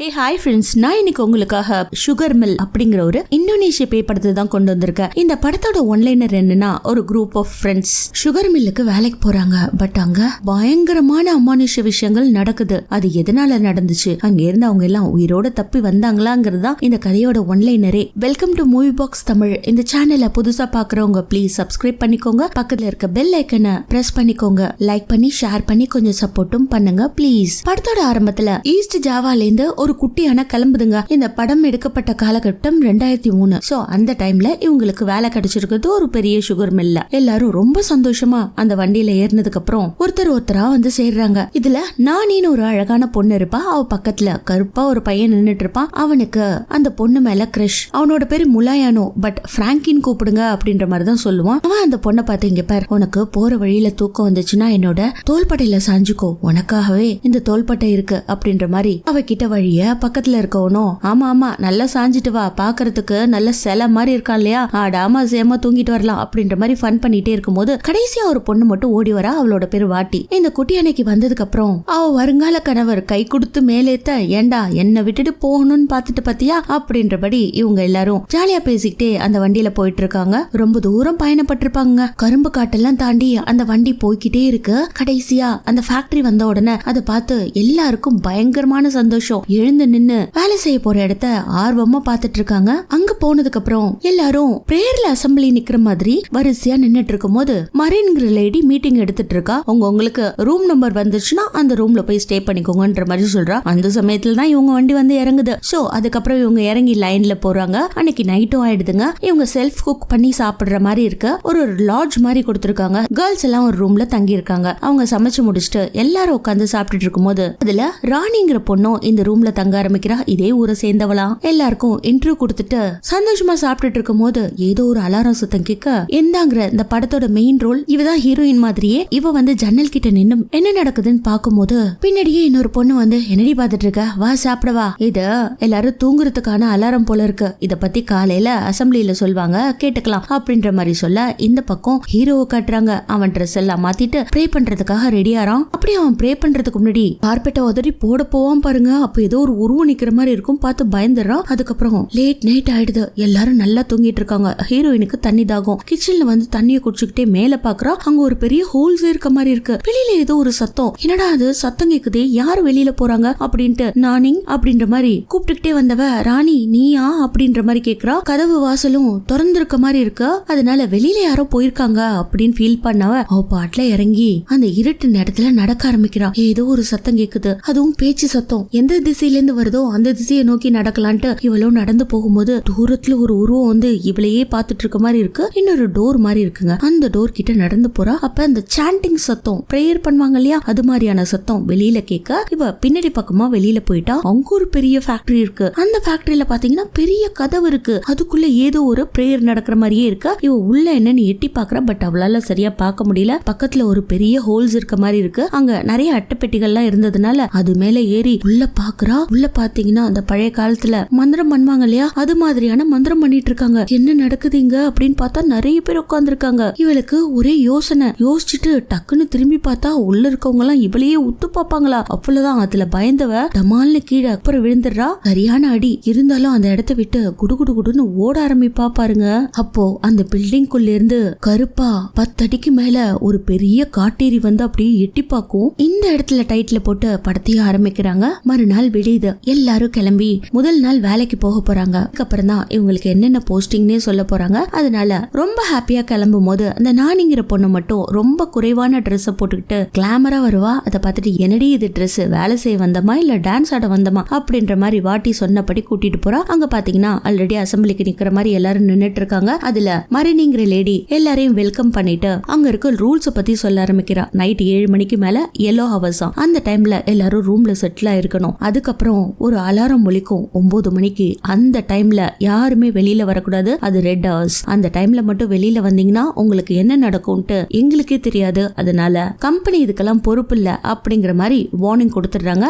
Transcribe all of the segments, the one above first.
Hey hi friends, நான் இன்னைக்கு உங்களுக்காக சுகர் மில் அப்படிங்கிற ஒரு இந்தோனேஷிய பேய் படத்தை தான் கொண்டு வந்திருக்கேன். இந்த படத்தோட ஒன்லைனர் என்னன்னா, ஒரு குரூப் ஆஃப் ஃப்ரெண்ட்ஸ் சுகர் மில்லுக்கு வேலைக்கு போறாங்க. பட் அங்க பயங்கரமான அமானுஷ்ய விஷயங்கள் நடக்குது. அது எதனால நடந்துச்சு, அங்க இருந்து அவங்க எல்லாம் உயிரோட தப்பி வந்தாங்களாங்கிறதா இந்த கதையோட ஒன்லைனரே. Welcome to movie box Tamil. இந்த சேனலை புதுசா பாக்குறவங்க ப்ளீஸ் சப்ஸ்கிரைப் பண்ணிக்கோங்க. பக்கத்துல இருக்க பெல் ஐக்கனை பிரஸ் பண்ணிக்கோங்க. லைக் பண்ணி ஷேர் பண்ணி கொஞ்சம் சப்போர்ட்டும் பண்ணுங்க ப்ளீஸ். படத்தோட ஆரம்பத்துல ஈஸ்ட் ஜாவால இருந்து ஒரு குட்டியான கிளம்புதுங்க. இந்த படம் எடுக்கப்பட்ட காலகட்டம் 2003. சோ அந்த டைம்ல இவங்களுக்கு வேலை கிடைச்சிருக்கிறது ஒரு பெரிய சுகர் மில்ல. எல்லாரும் ரொம்ப சந்தோஷமா அந்த வண்டியில ஏறினதுக்கு அப்புறம் ஒருத்தரா வந்து சேர்றாங்க. இதுல நானின்னு ஒரு அழகான பொண்ணு இருப்பா. அவ பக்கத்துல கருப்பா ஒரு பையன் நின்னுட்டு இருப்பான். அவனுக்கு அந்த பொண்ணு மேல கிரஷ். அவனோட பேரு முலாயானோ, பட் பிராங்கின் கூப்பிடுங்க அப்படின்ற மாதிரிதான் சொல்லுவான். அவன் அந்த பொண்ணை பார்த்து, இங்க பார், உனக்கு போற வழியில தூக்கம் வந்துச்சுன்னா என்னோட தோள்பட்டையில சாஞ்சுக்கோ, உனக்காகவே இந்த தோள்பட்டை இருக்கு அப்படின்ற மாதிரி அவகிட்ட வழிய பக்கத்துல இருக்கவனும், ஆமா ஆமா நல்லா சாஞ்சிட்டு வா, பாக்குறதுக்கு நல்ல சிலை மாதிரி இருக்கான் இல்லையா, ஆடாம சேமா தூங்கிட்டு வரலாம் அப்படின்ற மாதிரி ஃபன் பண்ணிட்டே இருக்கும்போது கடைசியா ஒரு பொண்ணு மட்டும் ஓடி வரா. அவளோட பேரு வாட்டி. இந்த குட்டி அன்னைக்கு வந்ததுக்கு அப்புறம் அவ வருங்கால கணவர் கை கொடுத்து மேலேத்த, ஏண்டா என்ன விட்டுட்டு போகணும்னு பாத்துட்டு பாத்தியா அப்படின்றபடி இவங்க எல்லாரும் ஜாலியா பேசிக்கிட்டே அந்த வண்டியில போயிட்டு இருக்காங்க. ரொம்ப தூரம் பயணப்பட்டிருப்பாங்க. கரும்பு காட்டெல்லாம் தாண்டி அந்த வண்டி போய்கிட்டே இருக்கு. கடைசியா அந்த ஃபேக்டரி வந்த உடனே அதை பார்த்து எல்லாருக்கும் பயங்கரமான சந்தோஷம். எழுந்து நின்னு வேலை செய்ய போற இடத்த ஆர்வமா பாத்துட்டு இருக்காங்க. அங்க போனதுக்கு அப்புறம் எல்லாரும் பிரேயர்ல அசம்பிளி நிக்கிற மாதிரி வரிசையா நின்னுட்டு இருக்கும் போது மரீன்ங்கிற லேடி மீட்டிங் எடுத்துட்டு இருக்கா. உங்களுக்கு ரூம் நம்பர் வந்துச்சுன்னா அந்த ரூம்ல போய் ஸ்டே பண்ணிக்கோங்கன்ற மாதிரி சொல்றா. அந்த சமயத்துல தான் இவங்க வண்டி வந்து இறங்குது. சோ அதுக்கப்புறம் இவங்க இறங்கி லைன்ல போறாங்க. அன்னைக்கு நைட்டும் ஆயிடுதுங்க. இவங்க செல்ஃப் குக் பண்ணி சாப்பிடுற மாதிரி இருக்க ஒரு லாட்ஜ் மாதிரி கொடுத்திருக்காங்க. கேர்ள்ஸ் எல்லாம் ஒரு ரூம்ல தங்கி இருக்காங்க. அவங்க சமைச்சு முடிச்சுட்டு எல்லாரும் உட்காந்து சாப்பிட்டுட்டு இருக்கும் போது அதுல ராணிங்கிற பொண்ணும் இந்த ரூம்ல தங்க ஆரம்பிக்கிறா. இதே ஊரை சேர்ந்தவளாம். எல்லாருக்கும் இன்டர்வியூ கொடுத்துட்டு சந்தோஷமா சாப்பிட்டுட்டு இருக்கும் போது ஏதோ ஒரு அலாரம் சத்தம் கேட்க, எந்தாங்கிற இந்த படத்தோட மெயின் ரோல் இவதான் ஹீரோயின் மாதிரியே. இவ வந்து ஜன்னல் கிட்ட நின்னு என்ன நடக்குதுன்னு பாக்கும்போது பின்னாடியே இன்னொரு பொண்ணு வந்து, என்னடி பாத்துட்டு இருக்க, வா சாப்பிடவா, இது எல்லாரும் தூங்குறதுக்கான அலாரம் போல இருக்கு, இத பத்தி காலையில அசம்பிளில சொல்வாங்க, கேட்டுக்கலாம் அப்படின்ற மாதிரி சொல்ல இந்த பக்கம் ஹீரோவை காட்டுறாங்க. அவன் ட்ரெஸ் எல்லாம் மாத்திட்டு ப்ரே பண்றதுக்காக ரெடியாரான். அப்படி அவன் ப்ரே பண்றதுக்கு முன்னாடி கார்பெட்டை உதறி போட போவான் பாருங்க. அப்ப ஏதோ ஒரு உருவம் நிக்கிற மாதிரி இருக்கும். பார்த்து பயந்துறான். அதுக்கப்புறம் லேட் நைட் ஆயிடுது. எல்லாரும் நல்லா தூங்கிட்டு இருக்காங்க. ஹீரோயினுக்கு தண்ணி தாகம். கிச்சன்ல வந்து தண்ணியை குடிச்சுக்கிட்டே மேல பாக்குறா. அங்க ஒரு பெரிய ஹோல்ஸ் இருக்க மாதிரி இருக்கு. வெளியில ஏதோ ஒரு சத்தம். என்னடா அது சத்தம் கேக்குதே, யாரு வெளியில போறாங்க அப்படின்ட்டு நானிங் அப்படின்ற மாதிரி கூப்பிட்டுக்கிட்டே வந்தவ, ராணி நீயா அப்படின்ற மாதிரி கேக்குறா. கதவு வாசலும் திறந்திருக்க மாதிரி இருக்கு. அதனால வெளியில யாரோ போயிருக்காங்க அப்படின்னு ஃபீல் பண்ணவ அவ பாட்டுல இறங்கி அந்த இருட்டு நேரத்துல நடக்க ஆரம்பிக்கிறா. ஏதோ ஒரு சத்தம் கேக்குது. அதுவும் பேச்சு சத்தம். எந்த திசையில இருந்து வருதோ அந்த திசையை நோக்கி நடக்கலான்ட்டு இவளும் நடந்து போகும்போது தூரத்துல ஒரு உருவம் வந்து இவளையே பாத்துட்டு இருக்க மாதிரி இருக்கு. இன்னொரு டோர் மாதிரி இருக்குங்க. அந்த டோர் கிட்ட நடந்து போறா. அப்ப அந்த சாண்டிங் சத்தம், பிரேயர் பண்ணுவாங்க இல்லையா, அது மாதிரியான சத்தம் வெளியில கேட்க இவ பின்னாடி பக்கமா வெளியில போயிட்டா. அங்க ஒரு பெரிய ஃபேக்டரி இருக்கு. அந்த ஃபேக்டரியில பாத்தீங்கன்னா பெரிய கதவு இருக்கு. அதுக்குள்ள ஏதோ ஒரு பிரேயர் நடக்கிற மாதிரியே இருக்கு. இவ உள்ள என்னன்னு எட்டி பாக்குறா. பட் அவளால சரியா பார்க்க முடியல. பக்கத்துல ஒரு பெரிய ஹோல்ஸ் இருக்க மாதிரி இருக்கு. அங்க நிறைய அட்டைப்பெட்டிகள்லாம் இருந்ததுனால அது மேல ஏறி உள்ள பாக்குறா. உள்ள பாத்தீங்கன்னா அந்த பழைய காலத்துல மந்திரம் பண்ணுவாங்க இல்லையா, அது மாதிரியான மந்திரம் பண்ணிட்டு இருக்காங்க. என்ன நடக்குதுங்க அப்படின்னு பார்த்தா நிறைய பேர் உட்கார்ந்து இருக்காங்க. இவளுக்கு ஒரே யோசனை. யோசிச்சுட்டு டக்குன்னு திரும்பி பார்த்தா உள்ள இருக்கவங்க எல்லாம் இவளையே உத்து பாப்பாங்களா. அவ்வளவுதான். அதுல பயந்தவ டமால்னு கீழே அப்புறம் விழுந்துடுறா. சரியான அடி. இருந்தாலும் அந்த இடத்த விட்டு குடுகுடு குடுன்னு ஓட ஆரம்பிப்பா பாருங்க. அப்போ அந்த பில்டிங் குள்ள இருந்து கருப்பா 10 அடிக்கு மேல ஒரு பெரிய காட்டேரி வந்து அப்படியே எட்டி பார்க்கும். இந்த இடத்துல டைட்டில் போட்டு படத்தையும் ஆரம்பிக்கிறாங்க. மறுநாள் விடியுது. எல்லாரும் கிளம்பி முதல் நாள் வேலைக்கு போக போறாங்க. அதுக்கப்புறம் தான் இவங்களுக்கு என்னென்ன போஸ்டிங்னே சொல்ல போறாங்க. அதனால ரொம்ப ஹாப்பியா கிளம்பும் போது அந்த நானிங்கிற பொண்ணு மட்டும் ரொம்ப குறைவான ட்ரெஸ் போட்டுக்கிட்டு கிளாமரா வருவா. அதை பார்த்துட்டு, என்னடி இது ட்ரெஸ், வேலை செய்ய வந்தமா இல்ல டான்ஸ் ஆட வந்தமா அப்படின்ற மாதிரி வாட்டி சொன்னபடி கூட்டிட்டு போறா. அங்க பாத்தீங்கன்னா ஆல்ரெடி அசம்பிளிக்கு நிக்கிற மாதிரி எல்லாரும் நின்னுட்டு இருக்காங்க. அதுல மரினிங்கிற லேடி எல்லாரையும் வெல்கம் பண்ணிட்டு அங்க இருக்க ரூல்ஸ் பத்தி சொல்ல ஆரம்பிக்கிறா. நைட் 7 மணிக்கு மேல எல்லோ ஹவர்ஸ். அந்த டைம்ல எல்லாரும் ரூம்ல செட்டில் ஆயிருக்கணும். அதுக்கப்புறம் ஒரு அலாரம் ஒலிக்கும் 9 மணிக்கு. அந்த டைம்ல யாருமே வெளியில வரக்கூடாது. அது ரெட் ஹவர்ஸ். அந்த டைம்ல மட்டும் வெளியில வந்தீங்கன்னா உங்களுக்கு என்ன நடக்கும்ட்டு எங்களுக்கே தெரியாது. அதனால கம்பெனி இதுக்கெல்லாம் பொறுப்பு இல்ல அப்படிங்கிற மாதிரி வார்னிங் கொடுத்துடுறாங்க.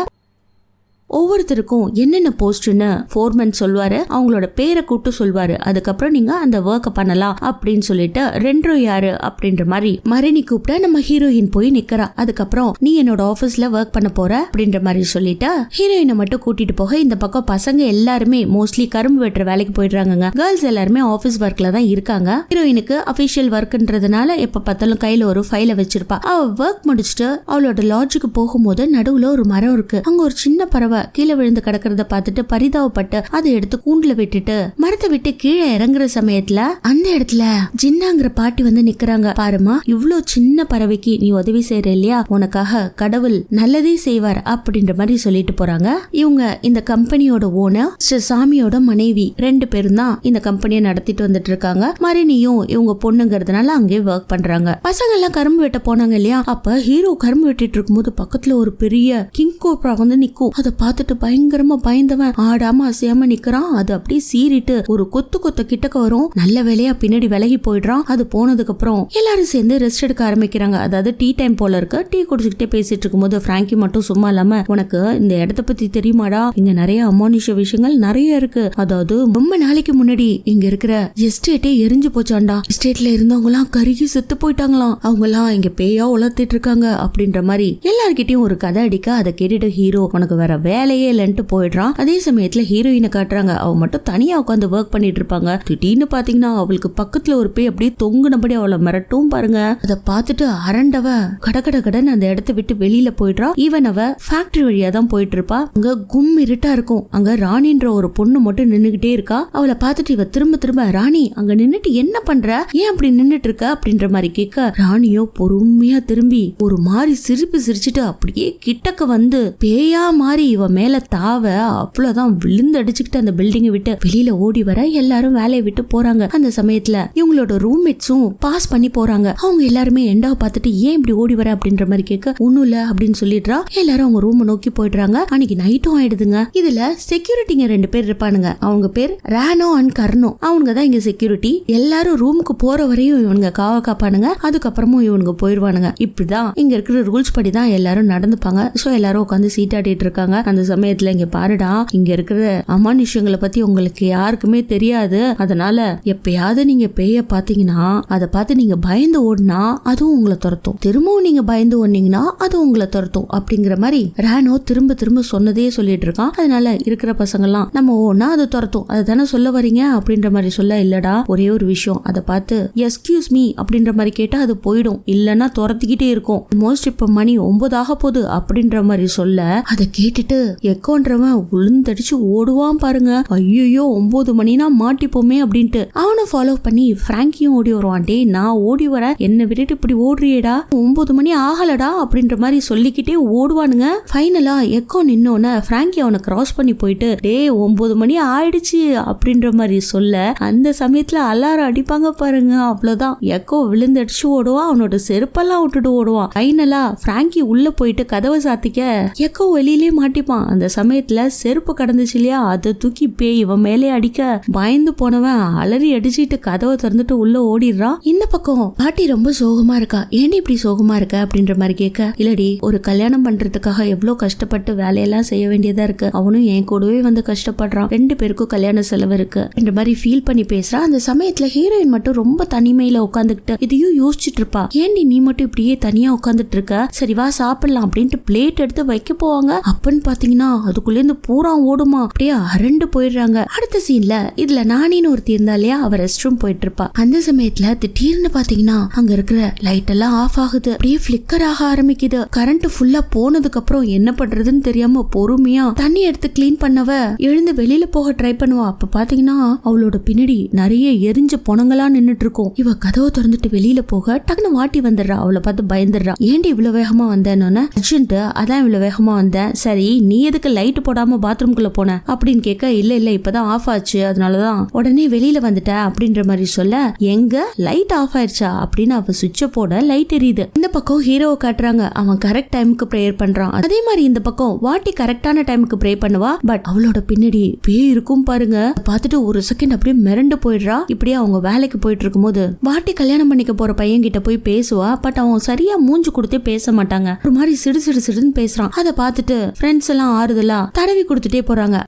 ஒவ்வொருத்தருக்கும் என்னென்ன போஸ்ட்னு ஃபோர்மேன் சொல்வாரு, அவங்களோட பேரை கூட்டு சொல்வாரு. அதுக்கப்புறம் நீங்க அந்த ஒர்க்க பண்ணலாம் அப்படின்னு சொல்லிட்டு ரெண்டோ யாரு அப்படின்ற மாதிரி மரினி கூப்பிட்ட நம்ம ஹீரோயின் போய் நிக்கிறா. அதுக்கப்புறம் நீ என்னோட ஆபீஸ்ல ஒர்க் பண்ண போற அப்படின்ற மாதிரி சொல்லிட்டு ஹீரோயினை மட்டும் கூட்டிட்டு போக இந்த பக்கம் பசங்க எல்லாருமே மோஸ்ட்லி கரும்பு வெட்டுற வேலைக்கு போயிடுறாங்க. கேர்ள்ஸ் எல்லாருமே ஆபீஸ் ஒர்க்ல தான் இருக்காங்க. ஹீரோயினுக்கு அபிஷியல் ஒர்க்ன்றதுனால எப்ப பார்த்தாலும் கையில ஒரு ஃபைல வச்சிருப்பா. அவ ஒர்க் முடிச்சுட்டு அவளோட லாட்ஜுக்கு போகும்போது நடுவுல ஒரு மரம் இருக்கு. அங்க ஒரு சின்ன பறவை கீழே விழுந்து கிடக்கிறத பார்த்துட்டு பரிதாபப்பட்டு அதை எடுத்து கூண்டுல விட்டுட்டு மரத்தை விட்டு கீழே இறங்குற சமயத்துல அந்த இடத்துல ஜின்னாங்கிற பாட்டி வந்து நிக்கிறாங்க. பாருமா, இவ்ளோ சின்ன பறவைக்கு நீ உதவி செய்யற இல்லையா, உனக்காக கடவுள் நல்லதே செய்வார் அப்படின்ற மாதிரி சொல்லிட்டு போறாங்க. இவங்க இந்த கம்பெனியோட ஓனர் சாமியோட மனைவி 2 பேரும் தான் இந்த கம்பெனியை நடத்திட்டு வந்துட்டு இருக்காங்க. மரினியும் இவங்க பொண்ணுங்கிறதுனால அங்கே ஒர்க் பண்றாங்க. பசங்க எல்லாம் கரும்பு வெட்ட போனாங்க இல்லையா, அப்ப ஹீரோ கரும்பு வெட்டிட்டு இருக்கும்போது பக்கத்துல ஒரு பெரிய கிங் கோப்ரா வந்து நிக்கும். அதை பார்த்துட்டு பயங்கரமா பயந்தவன் ஆடாம அசையாம நிக்கிறான். அது அப்படியே சீறிட்டு ஒரு கொத்த கிட்டக்க வரும். நல்ல வேலையா பின்னாடி விலகி போயிடுறான். அது போனதுக்கு அப்புறம் எல்லாரும் சேர்ந்து ரெஸ்ட் எடுக்க ஆரம்பிக்கிறாங்க. அதாவது டீ டைம் போல இருக்கு. டீ குடிச்சுக்கிட்டே பேசிட்டு இருக்கும்போது பிராங்கி மட்டும் சும்மா இல்லாம, உனக்கு இந்த இடத்த பத்தி தெரியுமாடா, இங்க நிறைய அமானுஷ விஷயங்கள் நிறைய இருக்கு. அதாவது ரொம்ப நாளைக்கு முன்னாடி இங்க இருக்கிற எஸ்டேட்டே எரிஞ்சு போச்சாண்டா. எஸ்டேட்ல இருந்தவங்க எல்லாம் கருகி செத்து போயிட்டாங்களாம். அவங்க எல்லாம் இங்க பேயா உளர்த்திட்டு இருக்காங்க அப்படின்ற மாதிரி எல்லார்கிட்டயும் ஒரு கதை அடிக்க, அதை கேட்டுட்டு ஹீரோ உனக்கு வேற வேலையே இல்லைன்ட்டு போயிடுறான். அதே சமயத்துல ஹீரோயினை காட்டுறாங்க. அவ மட்டும் தனியா உட்காந்து ஒர்க் பண்ணிட்டு இருப்பாங்க. திடீர்னு பாத்தீங்கன்னா அவளுக்கு பக்கத்துல ஒரு பேய் அப்படியே தொங்குனபடி அவளை மிரட்டும் பாருங்க. அதை பார்த்துட்டு அரண்டவ கடகடன்னு அந்த இடத்த விட்டு வெளியில போயிடுறா. ஈவன் அவ ஃபேக்டரி வழியா தான் போயிட்டு இருப்பா. அங்க கும் இருட்டா இருக்கும். அங்க ராணின்ற ஒரு பொண்ணு மட்டும் நின்னுகிட்டே இருக்கா. அவளை பார்த்துட்டு இவ திரும்ப ராணி அங்க நின்னுட்டு என்ன பண்ற, ஏன் அப்படி நின்னுட்டு இருக்க அப்படின்ற மாதிரி கேட்க, ராணியோ பொறுமையா திரும்பி ஒரு மாதிரி சிரிச்சிட்டு அப்படியே கிட்டக்க வந்து பேயா மாறி இவ மேல தாவ, அவ்வளவுதான் விழுந்து அடிச்சுக்கிட்டு அந்த பில்டிங்கை விட்டு வெளியில ஓடி வர எல்லாரும் வேலையை விட்டு போறாங்க. அந்த சமயத்துல இவங்களோட ரூம்மேட்ஸும் பாஸ் பண்ணி போறாங்க. அவங்க எல்லாருமே எண்டாவை பார்த்துட்டு ஏன் இப்படி ஓடி வர அப்படின்ற மாதிரி கேட்க, ஒண்ணும் இல்ல அப்படின்னு சொல்லிடுறா. எல்லாரும் அவங்க ரூம் நோக்கி போயிடுறாங்க. அன்னைக்கு நைட்டும் ஆயிடுதுங்க. இதுல செக்யூரிட்டிங்க 2 பேர் இருப்பானுங்க. அவங்க பேர் ரானோ அண்ட் கர்னோ. அவங்க தான் இங்க செக்யூரிட்டி. எல்லாரும் ரூமுக்கு போற வரையும் இவனுங்க காப்பானுங்க. அதுக்கப்புறமும் இவனுங்க போயிடுவானுங்க. இப்படிதான் இங்க இருக்கிற ரூல்ஸ் படி தான் எல்லாரும் நடந்துப்பாங்க. சோ எல்லாரும் உட்காந்து சீட்டாடிட்டு இருக்காங்க. அந்த சமயத்துல இங்க பாருடா, இங்க இருக்கிற அமானுஷங்களை பத்தி உங்களுக்கு யாருக்குமே தெரியாது. அதனால எப்பயாவது நீங்க பேய பாத்தீங்கன்னா அதை பார்த்து நீங்க பயந்து ஓடினா அதுவும் உங்களை துரத்தும். திரும்பவும் நீங்க பயந்து ஓடினீங்கன்னா அது உங்களை துரத்தும் அப்படிங்கிற மாதிரி ரானோ திரும்ப சொன்னதே சொல்லிட்டு இருக்கான். அதனால இருக்கிற பசங்க எல்லாம் நம்ம ஓனா அது துரத்தும், அதுதானே சொல்ல வரீங்க அப்படின்ற மாதிரி சொல்ல, இல்லடா ஒரே ஒரு விஷயம், அதை பார்த்து எஸ்கியூஸ் மீ அப்படின்ற மாதிரி கேட்டா அது போயிடும், இல்லன்னா துரத்திக்கிட்டே இருக்கும். மோஸ்ட் இப்ப மணி 9 ஆக போகுது அப்படின்ற மாதிரி சொல்ல, அதை கேட்டுட்டு எக்கோன்றவன் உளுந்தடிச்சு ஓடுவான் பாருங்க. ஐயோ 9 மணினா மாட்டிப்போமே அப்படின்ட்டு அவனை ஃபாலோ பண்ணி பிராங்கியும் ஓடி வருவான். டே நான் ஓடி வர, என்ன விட்டுட்டு இப்படி ஓடுறியேடா, 9 மணி ஆகலடா அப்படின்ற மாதிரி சொல்லிக்கிட்டே ஓடுவானுங்க. ஃபைனலா எக்கோ நின்னோன்னு பிராங்கி அவனை கிராஸ் பண்ணி போயிட்டு, டே 9 மணி ஆயிடுச்சு அப்படின்ற மாதிரி சொல்ல, அந்த சமயத்துல அலாரம் அடிப்பாங்க பாருங்க. அவ்வளவுதான், எக்கோ விழுந்தடிச்சு ஓடுவான். அவனோட செருப்பெல்லாம் விட்டுட்டு ஓடுவான். ஃபைனலா பிராங்கி உள்ள போயிட்டு கதவை சாத்திக்க எக்கோ வெளியிலே மாட்டிப்பான். அந்த சமயத்துல செருப்பு கடந்துச்சு இல்லையா, அதை தூக்கி பேய் இவன் மேலே அடிக்க பயந்து போனவன் அலறி அடிச்சுட்டு கதவை திறந்துட்டு உள்ள ஓடிடுறான். இந்த பக்கம் பாட்டி ரொம்ப சோகமா இருக்கா. ஏன் இப்படி சோகமா இருக்க அப்படின்ற மாதிரி கேட்க, இல்லடி ஒரு கல்யாணம் பண்றதுக்காக எவ்வளவு கஷ்டப்பட்டு வேலையெல்லாம் செய்ய வேண்டியதா இருக்கு, அவனும் என் கூடவே வந்து கஷ்டப்படுறான், 2 பேருக்கும் கல்யாண செலவு இருக்கு என்ற மாதிரி ஃபீல் பண்ணி பேசுறான். அந்த சமயத்துல ஹீரோயின் மட்டும் ரொம்ப தனிமையில உட்காந்துக்கிட்டு இதையும் யோசிச்சுட்டு இருப்பா. ஏன்டி நீ மட்டும் இப்படியே தனியா உட்காந்துட்டு இருக்க, சரி வா சாப்பிடலாம் அப்படின்ட்டு பிளேட் எடுத்து வைக்க போவாங்க. அப்பன்னு பாத்தீங்கன்னா அதுக்குள்ள இருந்து பூரா ஓடுமா, அப்படியே அரண்டு போயிடுறாங்க. அடுத்த சீன்ல இதுல நானின்னு ஒருத்தி இருந்தா இல்லையா, அவ ரெஸ்ட் ரூம் போயிட்டு இருப்பா. அந்த சமயத்துல திடீர்னு பாத்தீங்கன்னா அங்க இருக்கிற லைட் எல்லாம் ஆஃப் ஆகுது, அப்படியே பிளிக்கர் ஆக ஆரம்பிக்குது. கரண்ட் ஃபுல்லா போனதுக்கு அப்புறம் என்ன பண்றதுன்னு தெரியாம பொறுமையா தண்ணி எடுத்து கிளீன் பண்ணவ எழுந்து வெளியில போக ட்ரை பண்ணுவா. அப்ப பாத்தீங்கன்னா அவளோட பின்னாடி நிறைய எரிஞ்ச பொணங்களா நின்னுட்டு இருக்கும். இவ கதவை திறந்துட்டு வெளியில போக டக்குனு வாட்டி வந்துடுறா. அவளை பார்த்து பயந்துடுறா. ஏன்டி இவ்வளவு வேகமா வந்தேன்னு, அர்ஜென்ட் அதான் இவ்வளவு வேகமா வந்தேன். சரி நீ எதுக்கு லைட் போடாம பாத்ரூம்குள்ள போன அப்படின்னு கேட்க, இல்ல இப்பதான் ஆஃப் ஆச்சு அதனாலதான் உடனே வெளியில வந்துட்ட அப்படின்ற மாதிரி சொல்ல, எங்க லைட் ஆஃப் ஆயிடுச்சா அப்படின்னு அவ சுவிட்ச போட லைட் எரியுது. இந்த பக்கம் ஹீரோவை காட்டுறாங்க. அவன் கரெக்ட் டைமுக்கு ப்ரேயர் பண்றான். அதே மாதிரி இந்த பக்கம் வாட்டி கரெக்டான டைமுக்கு ப்ரே பண்ணுவா. பட் அவளோட பின்னாடி பேய் இருக்கும் பாருங்க. பார்த்துட்டு ஒரு செகண்ட் அப்படியே மிரண்டு போயிடுறா. இப்படியே அவங்க வேலைக்கு போயிட்டு இருக்கும்போது வாட்டி கல்யாணம் பண்ணிக்க போற பையன் கிட்ட போய் பேசுவா. பட் அவன் சரியா மூஞ்சு கொடுத்தே பேச மாட்டாங்க. ஒரு மாதிரி சிடுன்னு பேசுறான். அதை பார்த்துட்டு ஃப்ரெண்ட்ஸ் எல்லாம் ஆறுதலா தடவி கொடுத்துட்டே போறாங்க.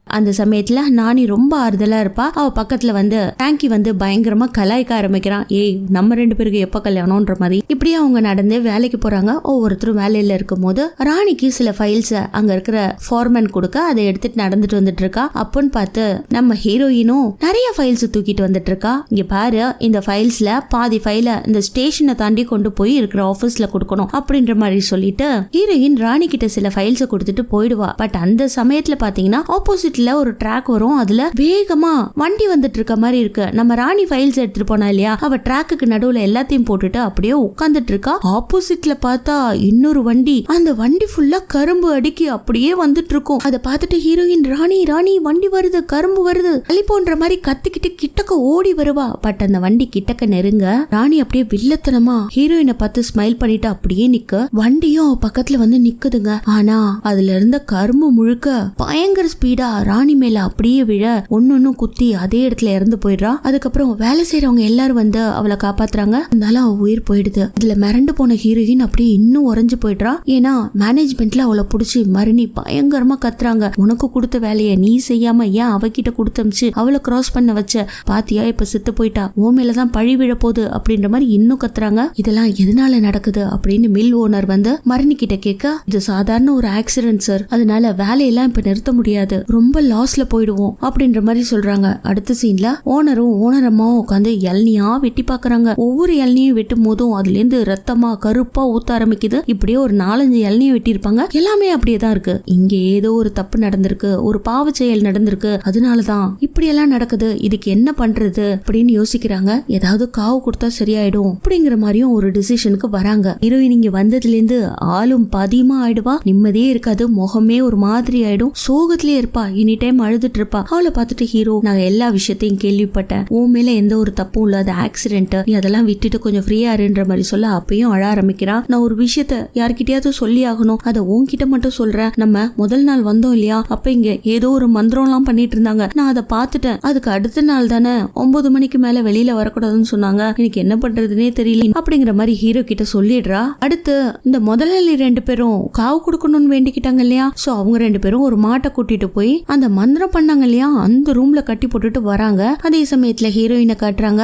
அந்த சமயத்துல நானி ரொம்ப ஆறுதலா இருப்பா. அவ பக்கத்துல வந்து டேங்கி வந்து பயங்கரமா கலாய்க்க ஆரம்பிக்கிறான். ஏய், நம்ம 2 பேருக்கு எப்ப கல்யாணம்ன்ற மாதிரி. இப்படியே அவங்க நடந்து வேலைக்கு போறாங்க. ஒவ்வொருத்தரும் வேலையில இருக்கும் போது ராணிக்கு சில ஃபைல்ஸ் அங்க இருக்கிற ஃபார்மேன் கொடுக்க அதை எடுத்துட்டு நடந்துட்டு வந்துட்டு இருக்கா. அப்பன்னு பார்த்து நம்ம ஹீரோயினும் நிறைய ஃபைல்ஸ் தூக்கிட்டு வந்துட்டு இருக்கா. இங்க பாரு, இந்த ஃபைல்ஸ்ல பாதி ஃபைல இந்த ஸ்டேஷனை தாண்டி கொண்டு போய் இருக்கிற ஆபீஸ்ல கொடுக்கணும் அப்படின்ற மாதிரி சொல்லிட்டு ஹீரோயின் ராணி கிட்ட சில ஃபைல்ஸ் கொடுத்துட்டு போயிடுவா. பட் அந்த சமயத்துல பாத்தீங்கன்னா ஆப்போசிட் ஒரு ட்ராக் வரும். அதுல வேகமா வண்டி வந்துட்டு இருக்க மாதிரி இருக்கு. நம்ம ராணி ஃபைல்ஸ் எடுத்துட்டு போனா இல்லையா, அவ ட்ராக்குக்கு நடுவுல எல்லாத்தையும் போட்டுட்டு அப்படியே உட்கார்ந்துட்டு இருக்கா. ஆப்போசிட்ல பார்த்தா இன்னொரு வண்டி, அந்த வண்டி ஃபுல்லா கரும்பு அடுக்கி அப்படியே வந்துட்டு இருக்கும். அதை பார்த்துட்டு ஹீரோயின் ராணி ராணி வண்டி வருது, கரும்பு வருது, அலி போன்ற மாதிரி கத்திக்கிட்டு கிட்டக்க ஓடி வருவா. பட் அந்த வண்டி கிட்டக்க நெருங்க ராணி அப்படியே வில்லத்தனமா ஹீரோயினை பார்த்து ஸ்மைல் பண்ணிட்டு அப்படியே நிக்க, வண்டியும் அவ பக்கத்துல வந்து நிக்குதுங்க. ஆனா அதுல இருந்த கரும்பு முழுக்க பயங்கர ஸ்பீடா ராணி மேல அப்படியே விழ ஒன்னு குத்தி அதே இடத்துல இறந்து போயிடுறா. அதுக்கப்புறம் வேலை செய்யறவங்க எல்லாரும் வந்து அவளை காப்பாத்துறாங்க. இருந்தாலும் அவ உயிர் போயிடுது. இதுல மிரண்டு போன ஹீரோயின் அப்படியே இன்னும் உறைஞ்சு போயிடுறா. ஏன்னா மேனேஜ்மெண்ட்ல அவளை புடிச்சு மறுநி பயங்கரமா கத்துறாங்க. உனக்கு கொடுத்த வேலையை நீ செய்யாம ஏன் அவகிட்ட கொடுத்தமிச்சு அவளை கிராஸ் பண்ண வச்ச, பாத்தியா இப்ப செத்து போயிட்டா, ஓ மேலதான் பழி விழ போகுது அப்படின்ற மாதிரி இன்னும் கத்துறாங்க. இதெல்லாம் எதனால நடக்குது அப்படின்னு மில் ஓனர் வந்து மறுநி கிட்ட கேட்க, இது சாதாரண ஒரு ஆக்சிடென்ட் சார், அதனால வேலையெல்லாம் இப்ப நிறுத்த முடியாது, ரொம்ப லாஸ்ல போயிடுவோம் அப்படின்ற மாதிரி சொல்றாங்க. அடுத்த சீன்ல ஓனரும் ஓனர் அம்மாவும் உட்காந்து இளநியா வெட்டி பாக்குறாங்க. ஒவ்வொரு இளநியும் வெட்டும் போதும் அதுல இருந்து ரத்தமா கருப்பா ஊத்த ஆரம்பிக்குது. இப்படியே ஒரு 4-5 இளநியை வெட்டி இருப்பாங்க. எல்லாமே அப்படியே தான் இருக்கு. இங்க ஏதோ ஒரு தப்பு நடந்திருக்கு, ஒரு பாவ செயல் நடந்திருக்கு, அதனாலதான் இப்படி எல்லாம் நடக்குது. இதுக்கு என்ன பண்றது அப்படின்னு யோசிக்கிறாங்க. ஏதாவது காவு கொடுத்தா சரியாயிடும் அப்படிங்கிற மாதிரியும் ஒரு டிசிஷனுக்கு வராங்க. ஹீரோயின் இங்க வந்ததுல இருந்து ஆளும் பதியமா ஆயிடுவா. நிம்மதியே இருக்காது, முகமே ஒரு மாதிரி ஆயிடும், சோகத்திலே இருப்பா, எனி டைம் அழுதுட்டு இருப்பா. அவளை பார்த்துட்டு ஹீரோ, நான் எல்லா விஷயத்தையும் கேள்விப்பட்டேன், உன் மேல எந்த ஒரு தப்பும் இல்லாத ஆக்சிடென்ட், நீ அதெல்லாம் விட்டுட்டு கொஞ்சம் ஃப்ரீயா இருன்ற மாதிரி சொல்ல அப்பயும் அழ ஆரம்பிக்கிறான். நான் ஒரு விஷயத்த யார்கிட்டயாவது சொல்லி ஆகணும், அதை உன்கிட்ட மட்டும் சொல்றேன். நம்ம முதல் நாள் வந்தோம் இல்லையா, அப்ப இங்க ஏதோ ஒரு மந்திரம் எல்லாம் பண்ணிட்டு இருந்தாங்க, நான் அதை பார்த்துட்டேன். அதுக்கு அடுத்த நாள் தானே 9 மணிக்கு மேல வெளியில வரக்கூடாதுன்னு சொன்னாங்க, எனக்கு என்ன பண்றதுன்னே தெரியல அப்படிங்கிற மாதிரி ஹீரோ கிட்ட சொல்லிடுறா. அடுத்து இந்த முதலாளி 2 பேரும் காவு கொடுக்கணும்னு வேண்டிக்கிட்டாங்க இல்லையா, சோ அவங்க 2 பேரும் ஒரு மாட்டை கூட்டிட்டு போய் அந்த மந்திரம் பண்ணாங்க இல்லையா அந்த ரூம்ல கட்டி போட்டுட்டு வராங்க. அதே சமயத்துல ஹீரோயினை காட்டுறாங்க.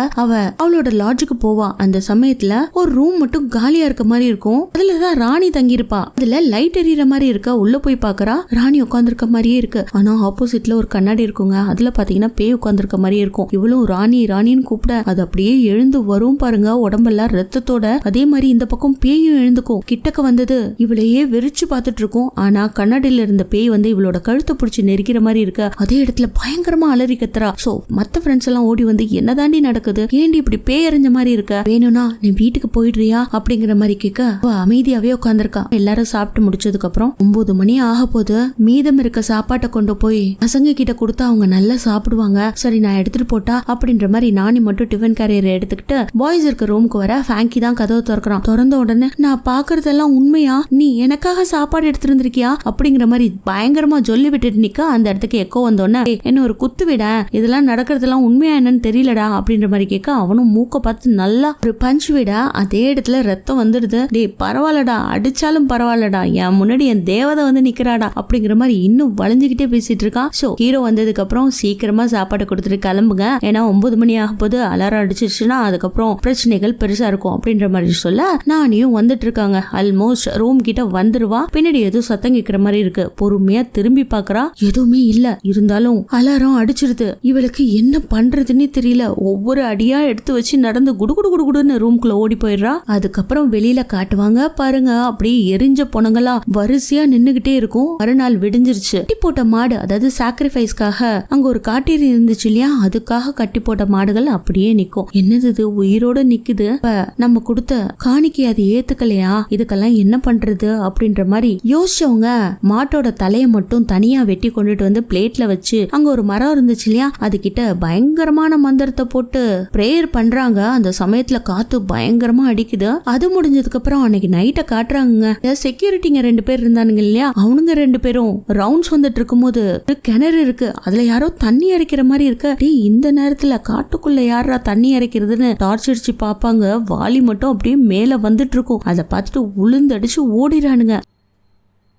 அவளோட லாட்ஜுக்கு போவா. அந்த சமயத்துல ஒரு ரூம் மட்டும் காலியா இருக்க மாதிரி இருக்கும். அதுலதான் ராணி தங்கி இருப்பா. அதுல லைட் எரியற மாதிரி இருக்க. உள்ள போய் பாக்குறா, ராணி உட்கார்ந்துருக்க மாதிரியே இருக்கு. ஆனா ஆப்போசிட்ல ஒரு கண்ணாடி இருக்குங்க. அதுல பாத்தீங்கன்னா பேய் உட்கார்ந்துருக்க மாதிரியே இருக்கும். இவளும் ராணி ராணின்னு கூப்பிட அது அப்படியே எழுந்து வரும் பாருங்க, உடம்பெல்லாம் ரத்தத்தோட. அதே மாதிரி இந்த பக்கம் பேயும் எழுந்துக்கும். கிட்டக்க வந்தது இவளையே வெறிச்சு பாத்துட்டு இருக்கும். ஆனா கண்ணாடியில இருந்த பேய் வந்து இவளோட கழுத்தை பிடிச்சி நெரிக்கிற மாதிரி இருக்க. அதே இடத்துல பயங்கரமா அலறி கத்துறா. சோ மத்த ஃப்ரெண்ட்ஸ் எல்லாம் ஓடி வந்து என்னதாண்டி நடக்குது, ஏண்டி இப்படி பேய் அறிஞ்ச மாதிரி இருக்க, வேணும்னா நீ வீட்டுக்கு போயிடுறியா அப்படிங்கிற மாதிரி கேட்க அமைதியாவே உட்காந்துருக்கா. எல்லாரும் சாப்பிட்டு முடிச்சதுக்கு அப்புறம் 9 மணி ஆக போது. மீதம் இருக்க சாப்பாட்டை கொண்டு போய் பசங்க கிட்ட கொடுத்தா அவங்க நல்லா சாப்பிடுவாங்க. சரி நான் எடுத்துட்டு போட்டா அப்படின்ற மாதிரி நானி மட்டும் டிஃபன் கேரியர் எடுத்துக்கிட்டு பாய்ஸ் இருக்க ரூமுக்கு வர. ஃபேங்கி தான் கதவை திறக்கிறான். திறந்த உடனே, நான் பாக்குறதெல்லாம் உண்மையா, நீ எனக்காக சாப்பாடு எடுத்துட்டு இருந்திருக்கியா அப்படிங்கிற மாதிரி பயங்கரமா சொல்லி விட்டுட்டு நிக்க. அந்த இடத்துக்கு எக்கோ வந்தோடனே, என்ன ஒரு குத்து விட, இதெல்லாம் நடக்கிறதெல்லாம் உண்மையா என்னன்னு தெரியலடா அப்படின்ற மாதிரி கேட்க. அவனும் மூக்க பார்த்து நல்லா ஒரு பஞ்ச் விட அதே இடத்துல ரத்தம் வந்துடுது. டே பரவாயில்லடா, அடிச்சாலும் பரவாயில்லடா, என் முன்னாடி என் தேவதை வந்து நிக்கிறாடா அப்படிங்கிற மாதிரி இன்னும் வளைஞ்சுக்கிட்டே பேசிட்டு இருக்கான். சோ ஹீரோ வந்ததுக்கு அப்புறம் சீக்கிரமா சாப்பாடு கொடுத்துட்டு கிளம்புங்க, ஏன்னா 9 மணி ஆக போது, அலாரம் அடிச்சிருச்சுன்னா அதுக்கப்புறம் பிரச்சனைகள் பெருசா இருக்கும் அப்படின்ற மாதிரி சொல்ல நானியும் வந்துட்டு இருக்காங்க. ஆல்மோஸ்ட் ரூம் கிட்ட வந்துருவா. பின்னாடி ஏதோ சத்தம் கேட்கிற மாதிரி இருக்கு. பொறுமையா திரும்பி பாக்குறா, எதுவுமே இல்ல. இருந்தாலும் அலாரம் அடிச்சிருது. இவளுக்கு என்ன பண்றதுன்னே தெரியல. ஒவ்வொரு அடியா எடுத்து வச்சு நடந்து குடுகுடு குடுகுடுன்னு ரூம்குள்ள ஓடி போயிடுறா. அதுக்கப்புறம் வெளியில காட்டுவாங்க பாருங்க, அப்படியே எரிஞ்ச பொணங்களா வரிசையா நின்னுகிட்டே இருக்கும். மறுநாள் விடிஞ்சிருச்சு. கட்டி போட்ட மாடு, அதாவது சாக்ரிஃபைஸ்க்காக அங்க ஒரு காட்டேரி இருந்துச்சு இல்லையா, அதுக்காக கட்டி போட்ட மாடுகள் அப்படியே நிக்கும். என்னது இது உயிரோட நிக்குது, நம்ம கொடுத்த காணிக்கை அது ஏத்துக்கலையா, இதுக்கெல்லாம் என்ன பண்றது அப்படின்ற மாதிரி யோசிச்சவங்க மாட்டோட தலையை மட்டும் தனியா வெட்டி கொண்டுட்டு வந்து பிளேட்ல வச்சு, அங்க ஒரு மரம் இருந்துச்சு இல்லையா, அது கிட்ட பயங்கரமான மந்திரத்தை போட்டு பிரேயர் பண்றாங்க. அந்த சமயத்துல காத்து பயங்கரமா அடிக்குது. அது முடிஞ்சதுக்கு அப்புறம் அன்னைக்கு நைட்ட காட்டுறாங்க. செக்யூரிட்டிங்க 2 பேர் இருந்தானுங்க இல்லையா, அவனுங்க 2 பேரும் ரவுண்ட்ஸ் வந்துட்டு இருக்கும் போது கிணறு இருக்கு, அதுல யாரோ தண்ணி அரைக்கிற மாதிரி இருக்கு. இந்த நேரத்துல காட்டுக்குள்ள யாரா தண்ணி அரைக்கிறதுன்னு டார்ச் அடிச்சு பாப்பாங்க. வாலி மட்டும் அப்படியே மேல வந்துட்டு இருக்கும். அதை பார்த்துட்டு உளுந்தடிச்சு ஓடிறானுங்க.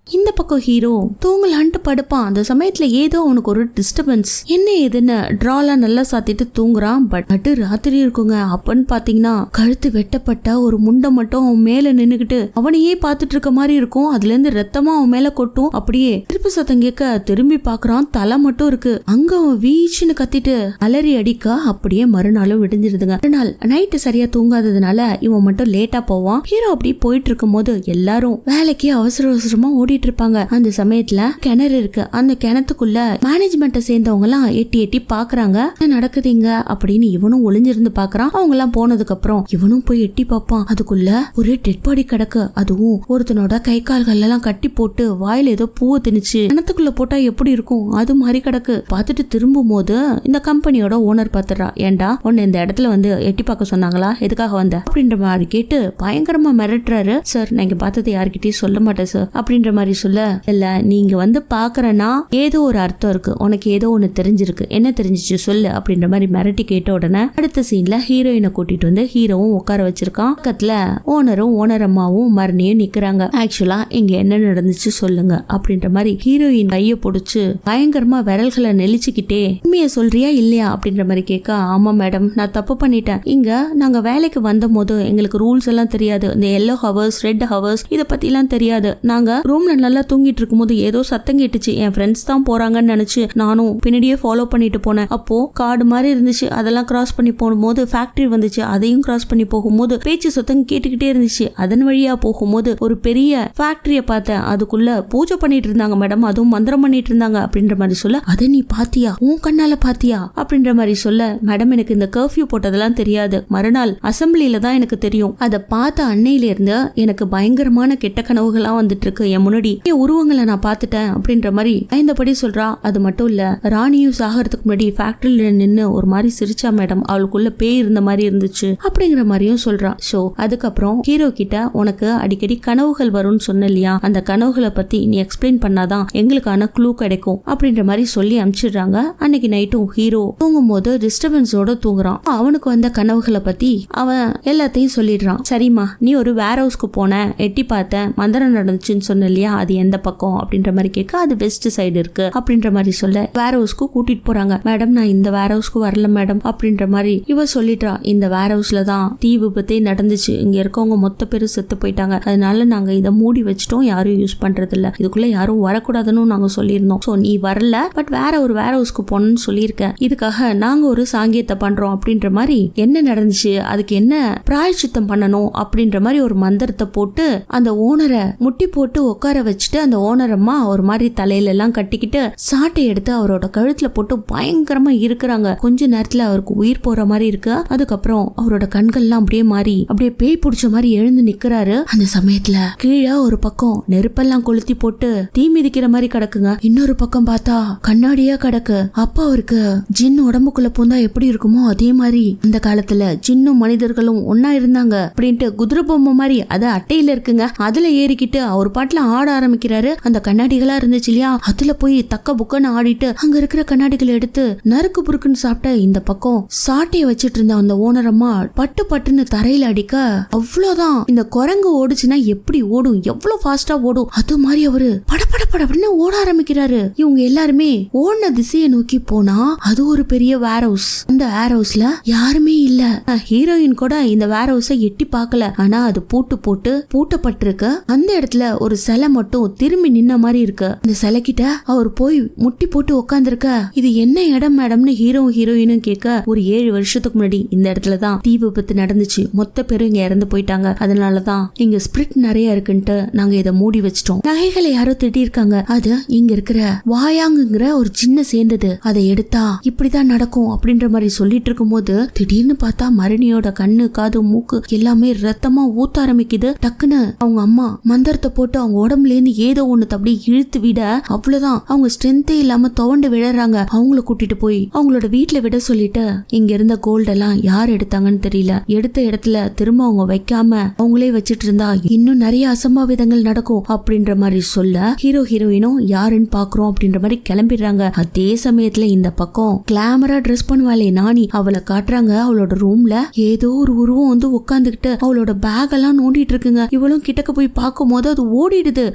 இந்த பக்கம் ஹீரோ தூங்கலான்ட்டு படுப்பான். அந்த சமயத்துல ஏதோ அவனுக்கு ஒரு டிஸ்டர்பன்ஸ், என்ன ஏதுன்னு டிராலாம் நல்லா சாத்திட்டு தூங்குறான். பட் ராத்திரி இருக்குங்க. அப்பன்னு பாத்தீங்கன்னா கழுத்து வெட்டப்பட்ட ஒரு முண்டை மட்டும் அவன் மேல நின்னுகிட்டு அவனையே பாத்துட்டு இருக்க மாதிரி இருக்கும். அதுல இருந்து ரத்தமா அவன் மேல கொட்டும். அப்படியே திருப்பி சத்தம் கேட்க திரும்பி பாக்குறான், தலை மட்டும் இருக்கு. அங்க அவன் வீச்சுன்னு கத்திட்டு அலறி அடிக்க அப்படியே மறுநாளும் விடிஞ்சிருதுங்க. மறுநாள் நைட்டு சரியா தூங்காததுனால இவன் மட்டும் லேட்டா போவான். ஹீரோ அப்படி போயிட்டு இருக்கும் போது எல்லாரும் வேலைக்கு அவசர அவசரமா ஓடிட்டு இருப்பாங்க. அந்த சமயத்துல கிணறு இருக்கு. அந்த கிணத்துக்குள்ள மேனேஜ்மெண்ட்டை சேர்ந்தவங்க எல்லாம் எட்டி எட்டி பாக்குறாங்க, என்ன நடக்குதுங்க அப்படின்னு. இவனும் ஒளிஞ்சிருந்து பாக்குறான். அவங்க எல்லாம் போனதுக்கு அப்புறம் இவனும் போய் எட்டி பார்ப்பான். அதுக்குள்ள ஒரு டெட் பாடி கிடக்கு. அதுவும் ஒருத்தனோட கை கால்கள் எல்லாம் கட்டி போட்டு வாயில ஏதோ பூவை திணிச்சு கிணத்துக்குள்ள போட்டா எப்படி இருக்கும் அது மாதிரி கிடக்கு. பார்த்துட்டு திரும்பும் போது இந்த கம்பெனியோட ஓனர் பாத்துறா, ஏண்டா உன்னை இந்த இடத்துல வந்து எட்டி பார்க்க சொன்னாங்களா, எதுக்காக வந்த அப்படின்ற மாதிரி கேட்டு பயங்கரமா மிரட்டுறாரு. சார் நான் இங்க பார்த்தது யாருக்கிட்டயும் சொல்ல மாட்டேன் சார் அப்படின்ற மாதிரி சொல்ல, இல்ல நீங்க வந்து பாக்குறனா ஏதோ ஒரு அர்த்தம் இருக்கு, உனக்கு ஏதோ ஒண்ணு தெரிஞ்சிருக்கு, என்ன தெரிஞ்சிச்சு சொல்லு அப்படின்ற மாதிரி மிரட்டி கேட்ட உடனே அடுத்த சீன்ல ஹீரோயினை கூட்டிட்டு வந்து ஹீரோவும் உட்கார வச்சிருக்கான். பக்கத்துல ஓனர் அம்மாவும் மரணியும் நிக்கிறாங்க. ஆக்சுவலா இங்க என்ன நடந்துச்சு சொல்லுங்க அப்படின்ற மாதிரி ஹீரோயின் கைய பிடிச்சு பயங்கரமா விரல்களை நெளிச்சுக்கிட்டே உண்மைய சொல்றியா இல்லையா அப்படின்ற மாதிரி கேட்க, ஆமா மேடம் நான் தப்பு பண்ணிட்டேன். இங்க நாங்க வேலைக்கு வந்த போது எங்களுக்கு ரூல்ஸ் எல்லாம் தெரியாது, இந்த எல்லோ ஹவர்ஸ் ரெட் ஹவர்ஸ் இத பத்தி எல்லாம் தெரியாது. நாங்க ரூம்ல நல்லா தூங்கிட்டு இருக்கும் போது ஏதோ சத்தம் கேட்டுச்சு, என் ஃப்ரெண்ட்ஸ் தான் போறாங்கன்னு நினைச்சு நானும் பின்னாடியே ஃபாலோ பண்ணிட்டு போனேன். அப்போ காடு மாதிரி இருந்துச்சு, அதெல்லாம் கிராஸ் பண்ணி போகும்போது ஃபேக்டரி வந்துச்சு, அதையும் கிராஸ் பண்ணி போகும்போது பேச்சு சத்தம் கேட்டுக்கிட்டே இருந்துச்சு. அதன் வழியா போகும்போது ஒரு பெரிய ஃபேக்டரிய பார்த்தேன், அதுக்குள்ள பூஜை பண்ணிட்டு இருந்தாங்க மேடம், அதுவும் மந்திரம் பண்ணிட்டு இருந்தாங்க அப்படின்ற மாதிரி சொல்ல, அதை நீ பாத்தியா, உன் கண்ணால பாத்தியா அப்படின்ற மாதிரி சொல்ல, மேடம் எனக்கு இந்த கர்ஃபியூ போட்டதெல்லாம் தெரியாது, மறுநாள் அசம்பிளில தான் எனக்கு தெரியும், அதை பார்த்த அன்னையில இருந்து எனக்கு பயங்கரமான கெட்ட கனவுகள்லாம் வந்துட்டு இருக்கு, என் முன்னாடி உருவங்களை நான் பார்த்துட்டேன் அப்படின்ற மாதிரி ஐந்தபடி சொல்றா. அது மட்டும் இல்ல, ராணியும் சாகிறதுக்கு முன்னாடி ஃபேக்டரியில நின்னு ஒரு மாதிரி சிரிச்சா மேடம், அவளுக்குள்ள பேய் இருந்த மாதிரி இருந்துச்சு அப்படிங்கிற மாதிரியும் சொல்றா. சோ அதுக்கப்புறம் ஹீரோ கிட்ட உனக்கு அடிக்கடி கனவுகள் வரும்னு சொன்ன இல்லையா, அந்த கனவுகளை பத்தி நீ எக்ஸ்பிளைன் பண்ணாதான் எங்களுக்கான க்ளூ கிடைக்கும் அப்படின்ற மாதிரி சொல்லி அனுப்பிச்சிடுறாங்க. அன்னைக்கு நைட்டும் ஹீரோ தூங்கும் போது டிஸ்டர்பன்ஸோட தூங்குறான். அவனுக்கு வந்த கனவுகளை பத்தி அவன் எல்லாத்தையும் சொல்லிடுறான். சரிம்மா நீ ஒரு வேர் ஹவுஸ்க்கு போன, எட்டி பார்த்த, மந்திரம் நடந்துச்சுன்னு சொன்ன இல்லையா, அது எந்த பக்கம் அப்படின்ற மாதிரி கேட்க, அது வெஸ்ட் சைடு இருக்கு அப்படின்ற மாதிரி சொல்ல வேர் ஹவுஸ்க்கு கூட்டிட்டு போறாங்க. மேடம் நான் இந்த வேர் ஹவுஸ்க்கு வரல மேடம் அப்படின்ற மாதிரி இவ சொல்லிட்டா. இந்த வேர் ஹவுஸ்ல தான் தீ விபத்தே நடந்துச்சு, இங்க இருக்கவங்க மொத்த பேரும் செத்து போயிட்டாங்க, அதனால நாங்க இதை மூடி வச்சிட்டோம், யாரும் யூஸ் பண்றது இல்ல, இதுக்குள்ள யாரும் வரக்கூடாதுன்னு நாங்க சொல்லியிருந்தோம். சோ நீ வரல, பட் வேற ஒரு வேர் ஹவுஸ்க்கு போனன்னு சொல்லியிருக்க, இதுக்காக நாங்க ஒரு சாங்கியத்தை பண்றோம் அப்படின்ற மாதிரி, என்ன நடந்துச்சு அதுக்கு என்ன பிராயச்சித்தம் பண்ணணும் அப்படின்ற மாதிரி ஒரு மந்திரத்தை போட்டு அந்த ஓனரை முட்டி போட்டு உட்கார வச்சுட்டு அந்த ஓனர் அம்மா ஒரு மாதிரி தலையில எல்லாம் கட்டிக்கிட்டு சாட்டை எடுத்து அவரோட கழுத்துல போட்டு பயங்கரமா இருக்கிறாங்க. கொஞ்ச நேரத்துல அவருக்கு உயிர் போற மாதிரி இருக்கு. அதுக்கப்புறம் அவரோட கண்கள்லாம் அப்படியே மாறி அப்படியே பேய் பிடிச்ச மாதிரி எழுந்து நிக்கிறாரு. அந்த சமயத்துல கீழே ஒரு பக்கம் நெருப்பெல்லாம் கொளுத்தி போட்டு தீ மிதிக்கிற மாதிரி கிடக்குங்க, இன்னொரு பக்கம் பார்த்தா கண்ணாடியா கிடக்கு. அப்ப அவருக்கு ஜின் உடம்புக்குள்ள பூந்தா எப்படி இருக்குமோ அதே மாதிரி அந்த காலத்துல ஜின்னும் மனிதர்களும் ஒன்னா இருந்தாங்க அப்படின்ட்டு குதிரை பொம்மை மாதிரி அது அட்டையில இருக்குங்க, அதுல ஏறிக்கிட்டு அவர் பாட்டுல ஆட ஆரம்பிக்கிறாரு. அந்த கண்ணாடிகளா இருந்துச்சு இல்லையா, அதுல போய் தக்க புக்கன்னு ஆடிட்டு அங்க இருக்கிற கண்ணாடிகளை எடுத்து நறுக்கு புருக்குன்னு சாப்பிட்ட இந்த பக்கம் சாட்டையை வச்சிட்டு இருந்த அந்த ஓனர் அம்மா பட்டு பட்டுன்னு தரையில அடிக்க, அவ்வளவுதான். இந்த குரங்கு ஓடுச்சுன்னா எப்படி ஓடும், எவ்வளவு ஃபாஸ்டா ஓடும், அது மாதிரி அவரு படப்படப்படன்னு ஓட ஆரம்பிக்கிறாரு. இவங்க எல்லாருமே ஓடின திசையை நோக்கி போனா அது ஒரு பெரிய வேர் ஹவுஸ். அந்த வேர் ஹவுஸ்ல யாருமே இல்ல. ஹீரோயின் கூட இந்த வேர் ஹவுஸை எட்டி பார்க்கல, ஆனா அது பூட்டப்பட்டிருக்கு. அந்த இடத்துல ஒரு சிலை மட்டும் திரும்பி நின்ன மாதிரி இருக்கு. அந்த சிலை கிட்ட அவர் போய் முட்டி போட்டு உட்கார்ந்திருக்க, இது என்ன இடம் மேடம்னு ஹீரோயினும் கேட்க, ஒரு 7 வருஷத்துக்கு முன்னாடி இந்த இடத்துலதான் தீ விபத்து நடந்துச்சு, மொத்த பேரும் இங்க இறந்து போயிட்டாங்க, அதனாலதான் இங்க ஸ்பிரிட் நிறைய இருக்குன்ட்டு நாங்க இதை மூடி வச்சிட்டோம். நகைகளை யாரோ திட்டிருக்காங்க, அது இங்க இருக்கிற வாயாங்குங்கிற ஒரு சின்ன சேர்ந்தது, அதை எடுத்தா இப்படிதான் நடக்கும் அப்படின்ற மாதிரி சொல்லிட்டு இருக்கும் போது திடீர்னு பார்த்தா மரணியோட கண்ணு காது மூக்கு எல்லாமே ரத்தமா ஊத்த ஆரம்பிக்குது. டக்குன்னு அவங்க அம்மா மந்திரத்தை போட்டு அவங்க உடம்புல இருந்து ஏதோ ஒண்ணு அப்படியே இழுத்து விட, அவ்வளவுதான் அவங்க ஸ்ட்ரென்த்தே இல்லாம துவண்டு விழறாங்க. அவங்கள கூட்டிட்டு போய் அவங்களோட வீட்டுல விட சொல்லிட்டு, இங்க இருந்த கோல்டெல்லாம் யார் எடுத்தாங்கன்னு தெரியல, எடுத்த இடத்துல திரும்ப அவங்க வைக்காம அவங்களே வச்சிட்டு இருந்தா இன்னும் நிறைய அசம்பாவிதங்கள் நடக்கும் அப்படின்ற மாதிரி சொல்ல, ஹீரோயினும் யாருன்னு பாக்குறோம் அப்படின்ற மாதிரி கிளம்பிடுறாங்க. அதே சமயத்துல இந்த பக்கம் கிளாமரா ட்ரெஸ் பண்ணுவாளே நானி, அவளை காட்டுறாங்க. அவளோட ரூம்ல ஏதோ ஒரு உருவம் வந்து உட்காந்துக்கிட்டு அவளோட பேக் எல்லாம் நோண்டிட்டு இருக்குங்க. இவளும் கிட்டக்க போய் பார்க்கும் போது அது ஓடிடுது.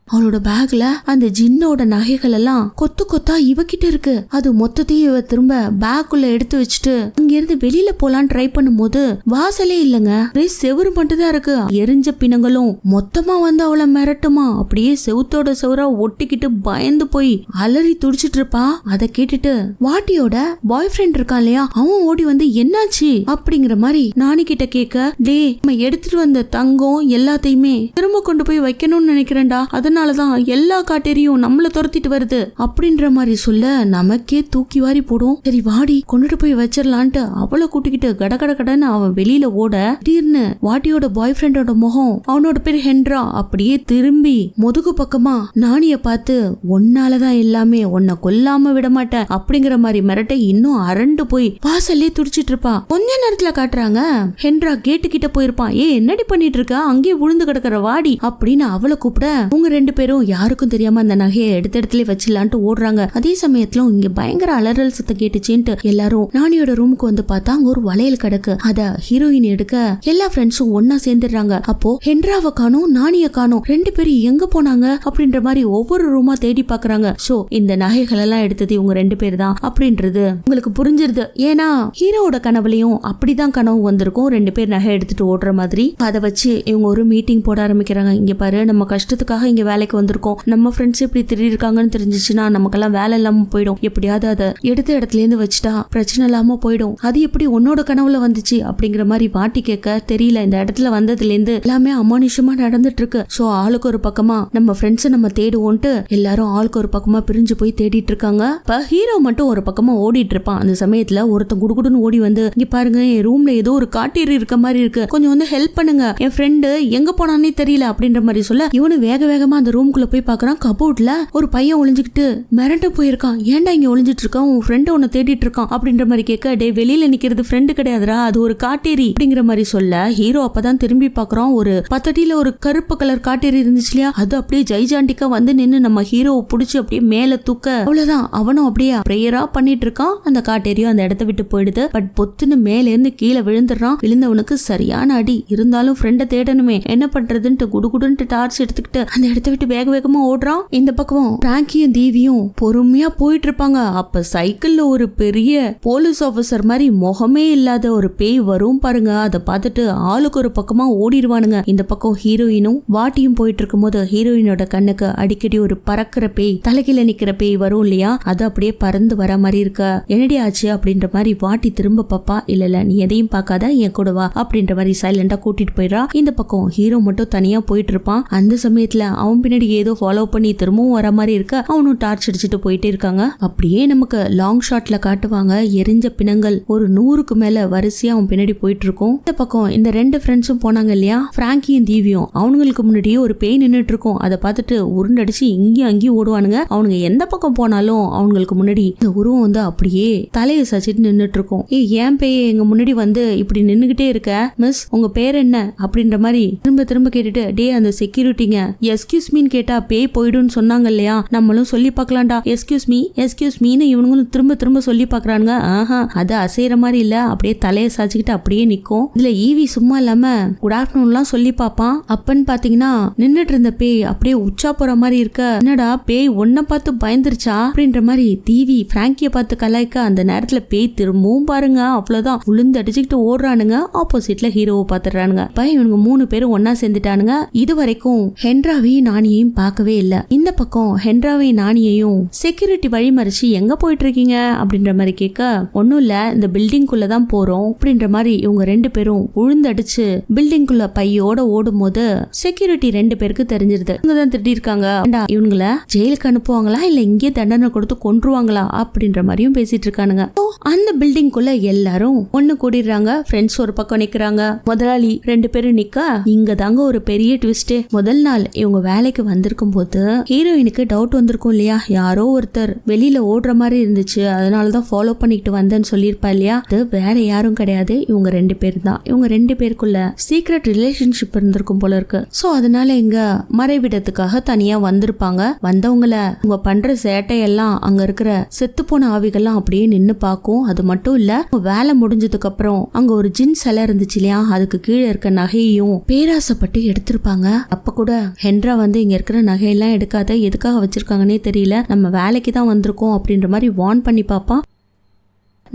அவளோட பேக்ல அந்த ஜின்னோட நகைகள் எல்லாம் கொத்து கொத்தா இவகிட்ட இருக்கு. அது மொத்தத்தையும் இவ திரும்ப பேக்குள்ள எடுத்து வச்சுட்டு அங்க இருந்து வெளியில போலான்னு ட்ரை பண்ணும்போது வாசலே இல்லங்க, செவுரு மட்டும் தான் இருக்கு. எரிஞ்ச பிணங்களும் மொத்தமா வந்து அவளை மிரட்டுமா. அப்படியே செவுத்தோட செவரா ஒட்டிக்கிட்டு பயந்து போய் அலறி துடிச்சிட்டு இருப்பா. அதை கேட்டுட்டு வாட்டியோட பாய் ஃப்ரெண்ட் இருக்கான் இல்லையா, அவன் ஓடி வந்து என்னாச்சு அப்படிங்கிற மாதிரி நானி கிட்ட கேட்க, டே நம்ம எடுத்துட்டு வந்த தங்கம் எல்லாத்தையுமே திரும்ப கொண்டு போய் வைக்கணும்னு நினைக்கிறேன்டா, அதனாலதான் எல்லா காட்டேரியும் நம்மள துரத்திட்டு வருது அப்படின்ற மாதிரி சொல்ல நமக்கே தூக்கி வாரி போடும். சரி வாடி கொண்டுட்டு போய் வச்சிடலான்ட்டு அவளை கூட்டிக்கிட்டு கட கட கடன்னு அவன் வெளியில ஓட, திடீர்னு வாட்டியோட பாய் ஃப்ரெண்டோட முகம், அவனோட பேர் ஹென்ரா, அப்படியே திரும்பி முதுகு பக்கமா நானிய பார்த்து ஒன்னாலதான் எல்லாமே, உன்னை கொல்லாம விட மாட்டேன் அப்படிங்கிற மாதிரி மிரட்ட இன்னும் அரண்டு போய் வாசல்லே துடிச்சிட்டு இருப்பா. கொஞ்ச நேரத்துல காட்டுறாங்க ஹென்ரா கேட்டு கிட்ட போயிருப்பான். என்னடி பண்ணிட்டு இருக்க, அங்கேயே விழுந்து கிடக்குற வாடி அப்படின்னு அவளை கூப்பிட, உங்க ரெண்டு பேரும் யாருக்கும் தெரியாம அந்த நகையை எடுத்த இடத்துல வச்சிடலான்ட்டு ஓடுறாங்க. அதே சமயத்துல இங்க பயங்கர அலறல் சத்தம் கேட்டுச்சுன்ட்டு எல்லாரும் நானியோட ரூமுக்கு வந்து பார்த்தா அங்க ஒரு வளையல் கிடக்கு. அத ஹீரோயின் எடுக்க எல்லா ஃப்ரெண்ட்ஸும் ஒன்னா சேர்ந்துடுறாங்க. அப்போ ஹென்ராவை காணோம், நானிய காணோம், ரெண்டு பேரும் எங்க போனாங்க அப்படின்ற மாதிரி ஒவ்வொரு ரூமா தேடி பாக்குறாங்க. சோ இந்த நகைகள் எல்லாம் எடுத்தது இவங்க ரெண்டு பேர் தான் அப்படின்றது உங்களுக்கு புரிஞ்சிருது. ஏன்னா ஹீரோவோட கனவுலையும் அப்படிதான் கனவு வந்திருக்கும், ரெண்டு பேர் நகை எடுத்துட்டு ஓடுற மாதிரி. அதை வச்சு இவங்க ஒரு மீட்டிங் போட ஆரம்பிக்கிறாங்க. இங்க பாரு, நம்ம கஷ்டத்துக்காக இங்க வேலைக்கு வந்திருக்கோம், நம்ம ஃப்ரெண்ட்ஸ் இப்படி திடீர் இருக்காங்கன்னு தெரிஞ்சிச்சுன்னா நமக்கெல்லாம் வேலை இல்லாம போயிடும், எப்படியாவது அதை எடுத்த இடத்துல இருந்து வச்சுட்டா பிரச்சனை இல்லாம போயிடும், அது எப்படி உன்னோட கனவுல வந்துச்சு அப்படிங்கிற மாதிரி வாட்டி கேட்க, தெரியல, இந்த இடத்துல வந்ததுல இருந்து எல்லாமே அமானுஷமா நடந்துட்டு இருக்கு. சோ ஆளுக்கு ஒரு பக்கமா நம்ம ஃப்ரெண்ட்ஸ் நம்ம தேடுவோன்ட்டு எல்லாரும் ஆளுக்கு ஒரு பக்கமா பிரிஞ்சு போய் தேடிட்டு இருக்காங்க. இப்ப ஹீரோ மட்டும் ஒரு பக்கமா ஓடிட்டு இருப்பான். அந்த சமயத்துல ஒருத்தன் குடுகுடுன்னு ஓடி வந்து, இங்க பாருங்க என் ரூம்ல ஏதோ ஒரு காட்டேரி இருக்க மாதிரி இருக்கு, கொஞ்சம் வந்து ஹெல்ப் பண்ணுங்க, என் ஃப்ரெண்டு எங்க போனானே தெரியல அப்படின்ற மாதிரி சொல்ல, இவனு வேக வேகமா அந்த ரூம்குள்ள போய் பாக்குறான். கபோர்ட்ல ஒரு பையன் ஒளிஞ்சுக்கிட்டு மிரண்டு போயிருக்கான். ஏன்டா இங்க ஒளிஞ்சிட்டு இருக்கான், உன் ஃப்ரெண்ட் உன்னை தேடிட்டு இருக்கான் அப்படின்ற மாதிரி கேட்க, டே வெளியில நிக்கிறது ஃப்ரெண்டு கிடையாதுரா, அது ஒரு காட்டேரி அப்படிங்கிற மாதிரி சொல்ல, ஹீரோ அப்பதான் திரும்பி பாக்குறான். ஒரு 10 அடியில ஒரு கருப்பு கலர் காட்டேரி இருந்துச்சு இல்லையா, அது அப்படியே ஜெய்ஜாண்டிக்கா வந்து நின்னு நம்ம ஹீரோவை புடிச்சு அப்படியே மேல தூக்க, அவ்வளவுதான் அவனும் அப்படியே பிரேயரா பண்ணிட்டு இருக்கான். அந்த காட்டேரியும் அந்த இடத்த விட்டு போயிடுது. பட் பொத்துன்னு மேல இருந்து கீழே விழுந்துடுறான். விழுந்தவனுக்கு சரியான அடி. இருந்தாலும் ஃப்ரெண்டை தேடணுமே, என்ன பண்றதுன்ட்டு குடுகுடுன்ட்டு டார்ச் எடுத்துக்கிட்டு அந்த இடத்த விட்டு வேக வேகமா ஓடுறான். இந்த பக்கம் பிராங்கியும் தீவியும் பொறுமையா போயிட்டு இருப்பாங்க. அப்ப சைக்கிள்ல ஒரு பெரிய போலீஸ் ஆபீசர் மாதிரி முகமே இல்லாத ஒரு பேய் வரும் பாருங்க. அதை பார்த்துட்டு ஆளுக்கு ஒரு பக்கமா ஓடிடுவானுங்க. இந்த பக்கம் ஹீரோயினும் வாட்டியும் போயிட்டு இருக்கும் போது ஹீரோயினோட கண்ணுக்கு அடிக்கடி ஒரு பறக்கிற பேய், தலைகீழ நிக்கிற பேய் வரும் இல்லையா, அது அப்படியே பறந்து வர மாதிரி இருக்க, என்னடி ஆச்சு அப்படின்ற மாதிரி வாட்டி திரும்ப பாப்பா. இல்ல நீ எதையும் பார்க்காத, என் கூட வா அப்படின்ற மாதிரி சைலண்டா கூட்டிட்டு போயிடா. இந்த பக்கம் ஹீரோ மட்டும் தனியா போயிட்டு இருப்பான். அந்த சமயத்துல அவன் பின்னாடி ஏதோ ஃபாலோ பண்ணி திரும்பவும் வர மாதிரி இருக்க, அவனும் டார்ச் அடிச்சுட்டு போயிட்டே இருக்காங்க. அப்படியே நமக்கு லாங் ஷாட்ல காட்டுவாங்க எரிஞ்ச பிணங்கள் ஒரு 100க்கு மேல வரிசையா அவன் பின்னாடி போயிட்டு இருக்கும். இந்த பக்கம் இந்த ரெண்டு ஃப்ரெண்ட்ஸும் போனாங்க இல்லையா, பிராங்கியும் தீவியும், அவனுங்களுக்கு முன்னாடியே ஒரு பேய் நின்னுட்டு இருக்கும். அதை பார்த்துட்டு உருண்டடிச்சு இங்கேயும் அங்கேயும் ஓடுவானுங்க. அவனுங்க எந்த பக்கம் போனாலும் அவங்களுக்கு முன்னாடி இந்த உருவம் வந்து அப்படியே தலையை சச்சிட்டு நின்னுட்டு இருக்கும். ஏன் பேய் எங்க முன்னாடி வந்து இப்படி நின்னுகிட்டே இருக்க, மிஸ் உங்க பேர் என்ன அப்படின்ற மாதிரி திரும்ப திரும்ப கேட்டுட்டு, டே அந்த செக்யூரிட்டிங்க எஸ்கியூஸ் மீன்னு கேட்டா பேய் போயிடும்னு சொன்னாங்க இல்லையா, நம்மளும் சொல்லி பார்க்கலாம்டா, எஸ்கியூஸ் மீன்னு இவனுங்களும் திரும்ப திரும்ப சொல்லி பாக்குறானுங்க. ஆஹா, அது அசைற மாதிரி இல்ல, அப்படியே தலையை சாச்சிக்கிட்டு அப்படியே நிக்கும். இதுல ஈவி சும்மா இல்லாம குட் ஆஃப்டர்நூன்லாம் சொல்லி பாப்பான். அப்பன்னு பாத்தீங்கன்னா நின்னுட்டு இருந்த பேய் அப்படியே உச்சா போற மாதிரி இருக்க, என்னடா பேய் ஒன்ன பார்த்து பயந்துருச்சா அப்படின்ற மாதிரி தீவி பிராங்கிய பார்த்து கலாய்க்க, அந்த நேரத்துல பேய் திரும்பவும் பாருங்க அவ்வளவுதான் உளுந்து அடிச்சுக்கிட்டு ஓடுறானுங்க. ஆப்போசிட்ல ஹீரோவை பாத்துறானுங்க. இவனுங்க 3 பேரும் ஒன்னா சேர்ந்துட்டானுங்க. இது வரைக்கும் ஹென்ராவையும் நானியையும் பார்க்கவே இல்ல. இந்த பக்கம் ஹென்ராவையும் நானியையும் செக்யூரிட்டி வழிமறிச்சு எங்க போயிட்டு இருக்கீங்க அப்படின்ற மாதிரி கேட்க, ஒன்னும் இல்ல இந்த பில்டிங்குள்ள தான் போறோம் அப்படின்ற மாதிரி இவங்க 2 பேரும் உழுந்தடிச்சு பில்டிங்குள்ள பையோட ஓடும் போது செக்யூரிட்டி 2 பேருக்கு தெரிஞ்சிருது. இவங்கதான் திட்டி இருக்காங்க, இவங்கள ஜெயிலுக்கு அனுப்புவாங்களா இல்ல இங்கே தண்டனை கொடுத்து கொன்றுவாங்களா அப்படின்ற மாதிரியும் பேசிட்டு இருக்கானுங்க. அந்த பில்டிங்குள்ள எல்லாரும் ஒண்ணு கூடிடுறாங்க. ஃப்ரெண்ட்ஸ் ஒரு பக்கம் நிக்கிறாங்க, முதலாளி 2 பேரும் நிக்க, இங்க தாங்க ஒரு பெரிய ட்விஸ்ட். முதல் நாள் இவங்க வேலைக்கு வந்திருக்கும் போது ஹீரோயினுக்கு டவுட் வந்திருக்கும் இல்லையா, யாரோ ஒருத்தர் வெளியில ஓடுற மாதிரி இருந்துச்சு, அதனாலதான் ஃபாலோ பண்ணிட்டு வந்தேன்னு சொல்லியிருப்பா இல்லையா, அது வேற யாரும் கிடையாது, இவங்க 2 பேர் தான். இவங்க 2 பேருக்குள்ள சீக்ரெட் ரிலேஷன்ஷிப் இருந்திருக்கும் போல இருக்கு. சோ அதனால இங்க மறைவிடத்துக்காக தனியா வந்திருப்பாங்க. வந்தவங்கள இவங்க பண்ற சேட்டையெல்லாம் அங்க இருக்கிற செத்து போன ஆவிகள்லாம் அப்படியே நின்னு பாக்கும். அது மட்டும் இல்ல, வேலை முடிஞ்சதுக்கு அப்புறம் அங்க ஒரு ஜின் சிலை இருந்துச்சு இல்லையா, அதுக்கு கீழே இருக்க நகையையும் பேராசைப்பட்டு எடுத்திருப்பாங்க. அப்ப கூட ஹென்ரா வந்து இங்க இருக்கிற நகையெல்லாம் எடுக்காத, எதுக்காக வச்சிருக்காங்கன்னே தெரியல, நம்ம வேலைக்கு தான் வந்திருக்கோம் அப்படின்ற மாதிரி வார்ன் பண்ணி பாப்பான்.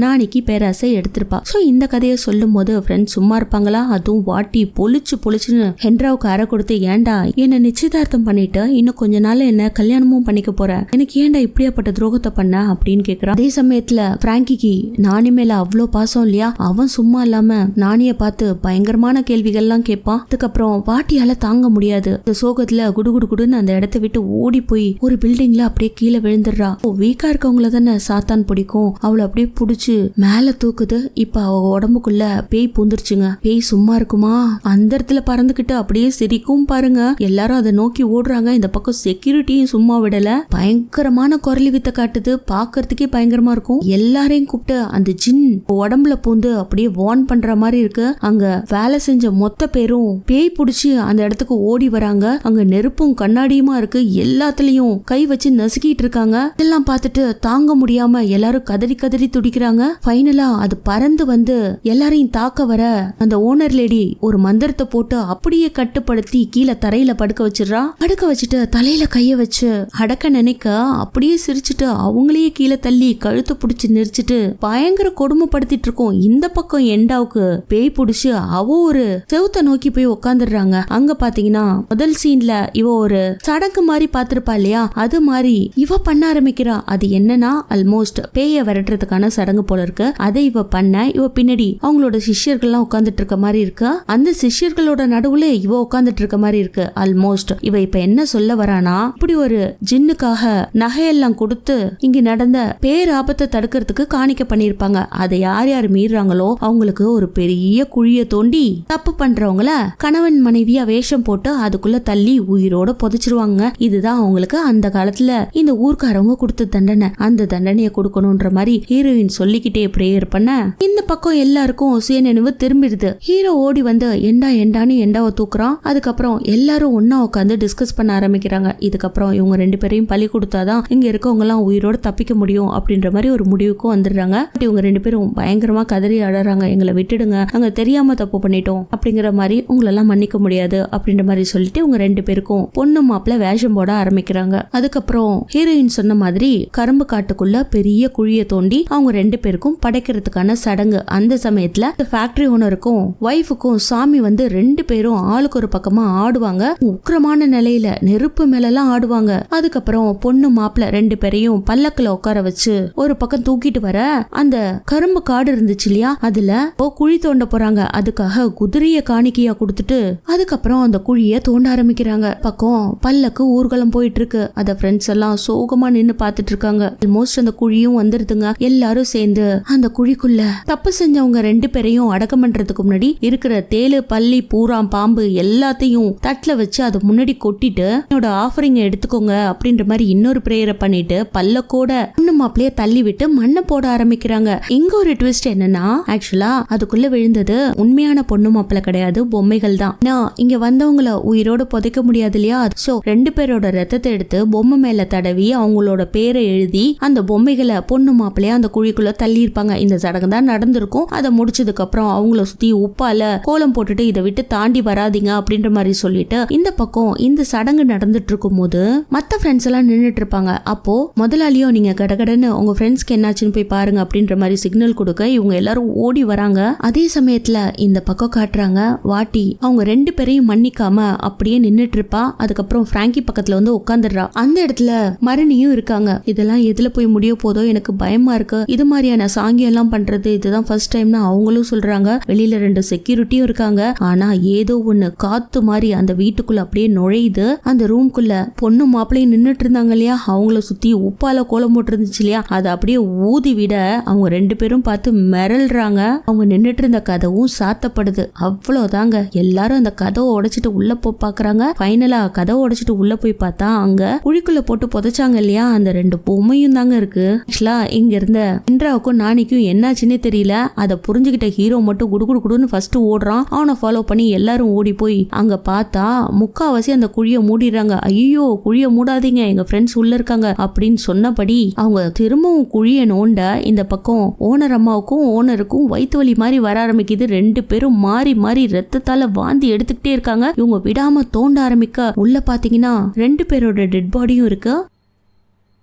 நாளைக்கு பேராசை எடுத்திருப்பா. ஸோ இந்த கதையை சொல்லும் போது ஃப்ரெண்ட்ஸ் சும்மா இருப்பாங்களா? அதுவும் வாட்டி பொலிச்சுன்னு ஹென்ராவுக்கு அறை கொடுத்து, ஏண்டா என்ன நிச்சயதார்த்தம் பண்ணிட்டு இன்னும் கொஞ்ச நாள் என்ன கல்யாணமும் பண்ணிக்க போற, எனக்கு ஏண்டா இப்படியாப்பட்ட துரோகத்தை பண்ண அப்படின்னு கேக்குறான். அதே சமயத்துல பிராங்கிக்கு நானி மேல அவ்வளோ பாசம் இல்லையா, அவன் சும்மா இல்லாம நானிய பார்த்து பயங்கரமான கேள்விகள்லாம் கேட்பான். அதுக்கப்புறம் வாட்டியால தாங்க முடியாது, இந்த சோகத்துல குடுகுடுன்னு அந்த இடத்த விட்டு ஓடி போய் ஒரு பில்டிங்ல அப்படியே கீழே விழுந்துடுறா. வீக்கா இருக்கவங்கள தானே சாத்தான் பிடிக்கும், அவளை அப்படியே புடிச்சு மேல தூக்குது. இப்ப அவ உடம்புக்குள்ள பேய் பூந்துருச்சுங்க. பேய் சும்மா இருக்குமா, அந்த இடத்துல பறந்துகிட்டு அப்படியே சிரிக்கும் பாருங்க. எல்லாரும் அதை நோக்கி ஓடுறாங்க. இந்த பக்கம் செக்யூரிட்டியும் சும்மா விடல, பயங்கரமான குரலி வித்த காட்டுது, பாக்குறதுக்கே பயங்கரமா இருக்கும். எல்லாரையும் கூப்பிட்டு அந்த ஜின் உடம்புல பூந்து அப்படியே வார்ன் பண்ற மாதிரி இருக்கு. அங்க வேலை செஞ்ச மொத்த பேரும் பேய் புடிச்சு அந்த இடத்துக்கு ஓடி வராங்க. அங்க நெருப்பும் கண்ணாடியுமா இருக்கு, எல்லாத்துலயும் கை வச்சு நசுக்கிட்டு இருக்காங்க. இதெல்லாம் பார்த்துட்டு தாங்க முடியாம எல்லாரும் கதறி துடிக்கிறாங்க. ஃபைனலா அது பறந்து வந்து எல்லாரையும் தாக்க வர அந்த ஓனர் லேடி ஒரு மந்திரத்தை போட்டு அப்படியே கட்டுப்படுத்தி கீழே தரையில படுக்க வச்சிடறா. படுக்க வச்சுட்டு தலையில கைய வச்சு அடக்க நினைக்க அப்படியே சிரிச்சுட்டு அவங்களையே கீழே தள்ளி கழுத்து புடிச்சு நெரிச்சிட்டு பயங்கர கொடுமைப்படுத்திட்டு இருக்கோம். இந்த பக்கம் எண்டாவுக்கு பேய் புடிச்சு அவ ஒரு செவுத்த நோக்கி போய் உட்காந்துடுறாங்க. அங்க பாத்தீங்கன்னா முதல் சீன்ல இவ ஒரு சடங்கு மாதிரி பாத்திருப்பா இல்லையா, அது மாதிரி இவ பண்ண ஆரம்பிக்கிறா. அது என்னன்னா ஆல்மோஸ்ட் பேய விரட்டுறதுக்கான சடங்கு போல இருக்கு. அதை இவ பண்ண, இவ பின்னாடி அவங்களோட சிஷ்யர்கள்லாம் உட்கார்ந்துட்டு இருக்க மாதிரி இருக்கு. அந்த சிஷ்யர்களோட நடுவுல இவ உட்கார்ந்துட்டு இருக்க மாதிரி இருக்கு. ஆல்மோஸ்ட் இவ இப்ப என்ன சொல்ல வரானா, இப்படி ஒரு ஜின்னுக்காக நகையெல்லாம் கொடுத்து இங்க நடந்த பேராபத்தை தடுக்கிறதுக்கு காணிக்க பண்ணிருப்பாங்க. அதை யார் யார் மீறாங்களோ அவங்களுக்கு ஒரு பெரிய குழிய தோண்டி தப்பு பண்றவங்கள கணவன் மனைவியா வேஷம் போட்டு அதுக்குள்ள தள்ளி உயிரோட புதைச்சிருவாங்க. இதுதான் அவங்களுக்கு அந்த காலத்துல இந்த ஊர்க்காரவங்க கொடுத்த தண்டனை. அந்த தண்டனையை கொடுக்கணும்ன்ற மாதிரி ஹீரோயின் சொல்லிக்கிட்டே பிரேயர் பண்ண இந்த பக்கம் எல்லாருக்கும் சுயநினைவு திரும்பிடுது. ஹீரோ ஓடி வந்து எண்டான்னு எண்டாவை தூக்குறான். அதுக்கப்புறம் எல்லாரும் ஒன்னா உட்காந்து டிஸ்கஸ் பண்ண ஆரம்பிக்கிறாங்க. இதுக்கப்புறம் இவங்க ரெண்டு பேரையும் பலி கொடுத்தாதான் இங்க இருக்கவங்க எல்லாம் உயிரோட தப்பிக்க முடியும் அப்படின்ற மாதிரி ஒரு முடிவுக்கும் வந்துடுறாங்க. இவங்க ரெண்டு பேரும் பயங்கரமா கதறி அழறாங்க, எங்களை விட்டுடுங்க, நாங்க தெரியாம தப்பு பண்ணிட்டோம் அப்படிங்கிற மாதிரி, உங்களெல்லாம் மன்னிக்க முடியாது அப்படின்ற மாதிரி சொல்லிட்டு இவங்க ரெண்டு பேருக்கும் பொண்ணு மாப்பிள்ள வேஷம் போட ஆரம்பிக்கிறாங்க. அதுக்கப்புறம் ஹீரோயின் சொன்ன மாதிரி கரும்பு காட்டுக்குள்ள பெரிய குழிய தோண்டி அவங்க ரெண்டு பேருக்கும் படைக்கிறதுக்கான சடங்கு. அந்த சமயத்துல ஃபேக்டரி ஓனருக்கும் வைஃபுக்கும் சாமி வந்து ரெண்டு பேரும் ஆளுக்கு ஒரு பக்கமா ஆடுவாங்க. உக்கிரமான நிலையில நெருப்பு மேலெல்லாம் ஆடுவாங்க. அதுக்கப்புறம் பொண்ணு மாப்பிள்ள ரெண்டு பேரையும் பல்லக்குல உட்கார வச்சு ஒரு பக்கம் தூக்கிட்டு வர அந்த கரும்பு காடு இருந்துச்சு இல்லையா, அதுல குழி தோண்ட போறாங்க. அதுக்காக குதிரைய காணிக்கையா கொடுத்துட்டு அதுக்கப்புறம் அந்த குழிய தோண்ட ஆரம்பிக்கிறாங்க. பக்கம் பல்லக்கு ஊர்வலம் போயிட்டு இருக்கு. அத ஃப்ரெண்ட்ஸ் எல்லாம் சோகமா நின்னு பாத்துட்டு இருக்காங்க. ஆல்மோஸ்ட் அந்த குழியும் வந்துருதுங்க. எல்லாரும் சேர்ந்து அந்த குழிக்குள்ள தப்பு செஞ்சவங்க ரெண்டு பேரையும் அடக்கம் பண்றதுக்கு முன்னாடி இருக்கிற தேளு பல்லி பூராம் பாம்பு எல்லாத்தையும் தட்டுல வச்சு அதை முன்னாடி கொட்டிட்டு என்னோட ஆஃபரிங்க எடுத்துக்கோங்க அப்படின்ற மாதிரி இன்னொரு பிரேயரை பண்ணிட்டு பல்லக்கோட பொண்ணு மாப்பிளைய தள்ளி விட்டு மண்ணை போட ஆரம்பிக்கிறாங்க. இங்க ஒரு ட்விஸ்ட் என்னன்னா, ஆக்சுவலா அதுக்குள்ள விழுந்தது உண்மையான பொண்ணு மாப்பிள்ள கிடையாது, பொம்மைகள் தான். இங்க வந்தவங்கள உயிரோட புதைக்க முடியாது இல்லையா, சோ ரெண்டு பேரோட ரத்தத்தை எடுத்து பொம்மை மேல தடவி அவங்களோட பேரை எழுதி அந்த பொம்மைகளை பொண்ணு மாப்பிளைய அந்த குழிக்குள்ள தள்ளி இருப்பாங்க. இந்த சடங்கு தான் நடந்திருக்கும். அதை முடிச்சதுக்கு அப்புறம் அவங்கள சுத்தி உப்பால கோலம் போட்டுட்டு இதை விட்டு தாண்டி வராதிங்க அப்படின்ற மாதிரி சொல்லிட்டு இந்த பக்கம் இந்த சடங்கு நடந்துட்டு இருக்கும் போது மத்த ஃப்ரெண்ட்ஸ் எல்லாம் நின்றுட்டு இருப்பாங்க. அப்போ முதலாளியோ நீங்க கடகடன்னு உங்க ஃப்ரெண்ட்ஸ்க்கு என்னாச்சுன்னு போய் பாருங்க அப்படின்ற மாதிரி சிக்னல் கொடுக்க இவங்க எல்லாரும் ஓடி வராங்க. அதே சமயத்துல இந்த பக்கம் காட்டுறாங்க வாட்டி அவங்க ரெண்டு பேரையும் மன்னிக்காம அப்படியே நின்னுட்டு இருப்பா. அதுக்கப்புறம் பிராங்கி பக்கத்துல வந்து உட்காந்துடுறா. அந்த இடத்துல மரணியும் இருக்காங்க. இதெல்லாம் எதுல போய் முடிய போதோ எனக்கு பயமா இருக்கு, இது மாதிரியான சாங்கியம் எல்லாம் பண்றது இதுதான் ஃபர்ஸ்ட் டைம்னு அவங்களும் சொல்றாங்க. வெளியில ரெண்டு செக்யூரிட்டியும் இருக்காங்க. ஆனா ஏதோ ஒண்ணு காத்து மாதிரி அந்த வீட்டுக்குள்ள அப்படியே நுழையுது. அந்த ரூம்குள்ள பொண்ணு மாப்பிள்ளையும் நின்னுட்டு இருந்தாங்க இல்லையா, அவங்கள சுத்தி உப்பால கோலம் போட்டு இருந்துச்சு இல்லையா, அதை அப்படியே ஊதி விட அவங்க ரெண்டு பேரும் பார்த்து மிரள்றாங்க. அவங்க நின்னுட்டு இருந்த கதவும் சாத்தப்படுது. அவ்வளவுதாங்க. எல்லாரும் அந்த கதவை உடைச்சிட்டு உள்ள போய் பாக்குறாங்க. ஃபைனலா கதவை உடைச்சிட்டு உள்ள போய் பார்த்தா அங்க குழிக்குள்ள போட்டு புதைச்சாங்க இல்லையா, அந்த ரெண்டு பொம்மையும் தாங்க இருக்கு. ஆக்சுவலா இங்க இருந்த இந்திராவை மீராவுக்கும் நானிக்கும் என்னாச்சுன்னே தெரியல. அதை புரிஞ்சுக்கிட்ட ஹீரோ மட்டும் குடுகுடுன்னு ஃபர்ஸ்ட் ஓடுறான். அவனை ஃபாலோ பண்ணி எல்லாரும் ஓடி போய் அங்க பார்த்தா முக்காவாசி அந்த குழியை மூடிடுறாங்க. ஐயோ குழியை மூடாதீங்க, எங்க ஃப்ரெண்ட்ஸ் உள்ள இருக்காங்க அப்படின்னு சொன்னபடி அவங்க திரும்பவும் குழியை நோண்ட இந்த பக்கம் ஓனர் அம்மாவுக்கும் ஓனருக்கும் வயிற்று வலி மாதிரி வர ஆரம்பிக்குது. ரெண்டு பேரும் மாறி மாறி ரத்தத்தால வாந்தி எடுத்துக்கிட்டே இருக்காங்க. இவங்க விடாம தோண்ட ஆரம்பிக்க உள்ள பாத்தீங்கன்னா ரெண்டு பேரோட டெட் பாடியும் இருக்கு.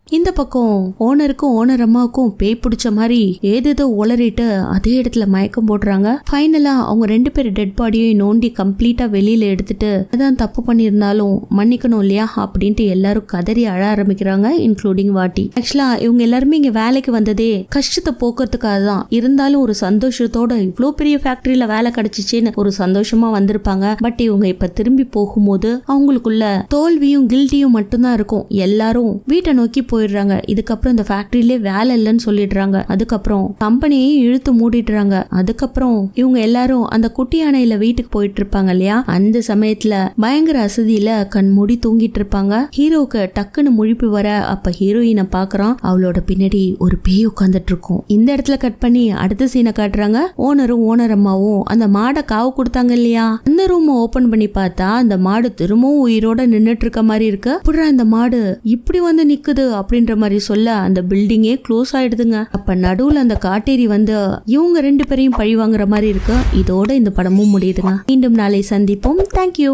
இந்த பக்கம் ஓனருக்கும் ஓனர் அம்மாவுக்கும் பேய் பிடிச்ச மாதிரி ஏதேதோ உளறிட்டு அதே இடத்துல மயக்கம் போடுறாங்க. ஃபைனலா அவங்க ரெண்டு பேர் டெட் பாடியும் நோண்டி கம்ப்ளீட்டா வெளியில எடுத்துட்டு அதான் தப்பு பண்ணியிருந்தாலும் மன்னிக்கணும் இல்லையா அப்படின்ட்டு எல்லாரும் கதறி அழ ஆரம்பிக்கிறாங்க, இன்க்ளூடிங் வாட்டி. ஆக்சுவலா இவங்க எல்லாருமே இங்க வேலைக்கு வந்ததே கஷ்டத்தை போக்குறதுக்காக தான். இருந்தாலும் ஒரு சந்தோஷத்தோட இவ்வளோ பெரிய ஃபேக்டரியில வேலை கிடைச்சிச்சேன்னு ஒரு சந்தோஷமா வந்திருப்பாங்க. பட் இவங்க இப்ப திரும்பி போகும்போது அவங்களுக்குள்ள தோல்வியும் கில்ட்டியும் மட்டும்தான் இருக்கும். எல்லாரும் வீட்டை நோக்கி போயிடுறாங்க. இதுக்கப்புறம் இந்த ஃபேக்டரியிலே வேலை இல்லைன்னு சொல்லிடுறாங்க. அதுக்கப்புறம் கம்பெனியை இழுத்து மூடிடுறாங்க. அதுக்கப்புறம் இவங்க எல்லாரும் அந்த குட்டி யானையில வீட்டுக்கு போயிட்டு இருப்பாங்க இல்லையா, அந்த சமயத்துல பயங்கர அசதியில கண் மூடி தூங்கிட்டு இருப்பாங்க. ஹீரோவுக்கு டக்குன்னு முழிப்பு வர அப்ப ஹீரோயினை பாக்குறான். அவளோட பின்னாடி ஒரு பேய் உட்காந்துட்டு இருக்கும். இந்த இடத்துல கட் பண்ணி அடுத்த சீனை காட்டுறாங்க. ஓனரும் ஓனர் அம்மாவும் அந்த மாடை காவு கொடுத்தாங்க இல்லையா, அந்த ரூம் ஓபன் பண்ணி பார்த்தா அந்த மாடு திரும்பவும் உயிரோட நின்னுட்டு இருக்க மாதிரி இருக்கு. புடுற அந்த மாடு இப்படி வந்து நிக்குது அப்படின்ற மாதிரி சொல்ல அந்த பில்டிங்கே க்ளோஸ் ஆயிடுதுங்க. அப்ப நடுவுல அந்த காட்டேரி வந்து இவங்க ரெண்டு பேரையும் பழி வாங்குற மாதிரி இருக்கு. இதோட இந்த படமும் முடியுதுங்க. மீண்டும் நாளை சந்திப்போம். தேங்க்யூ.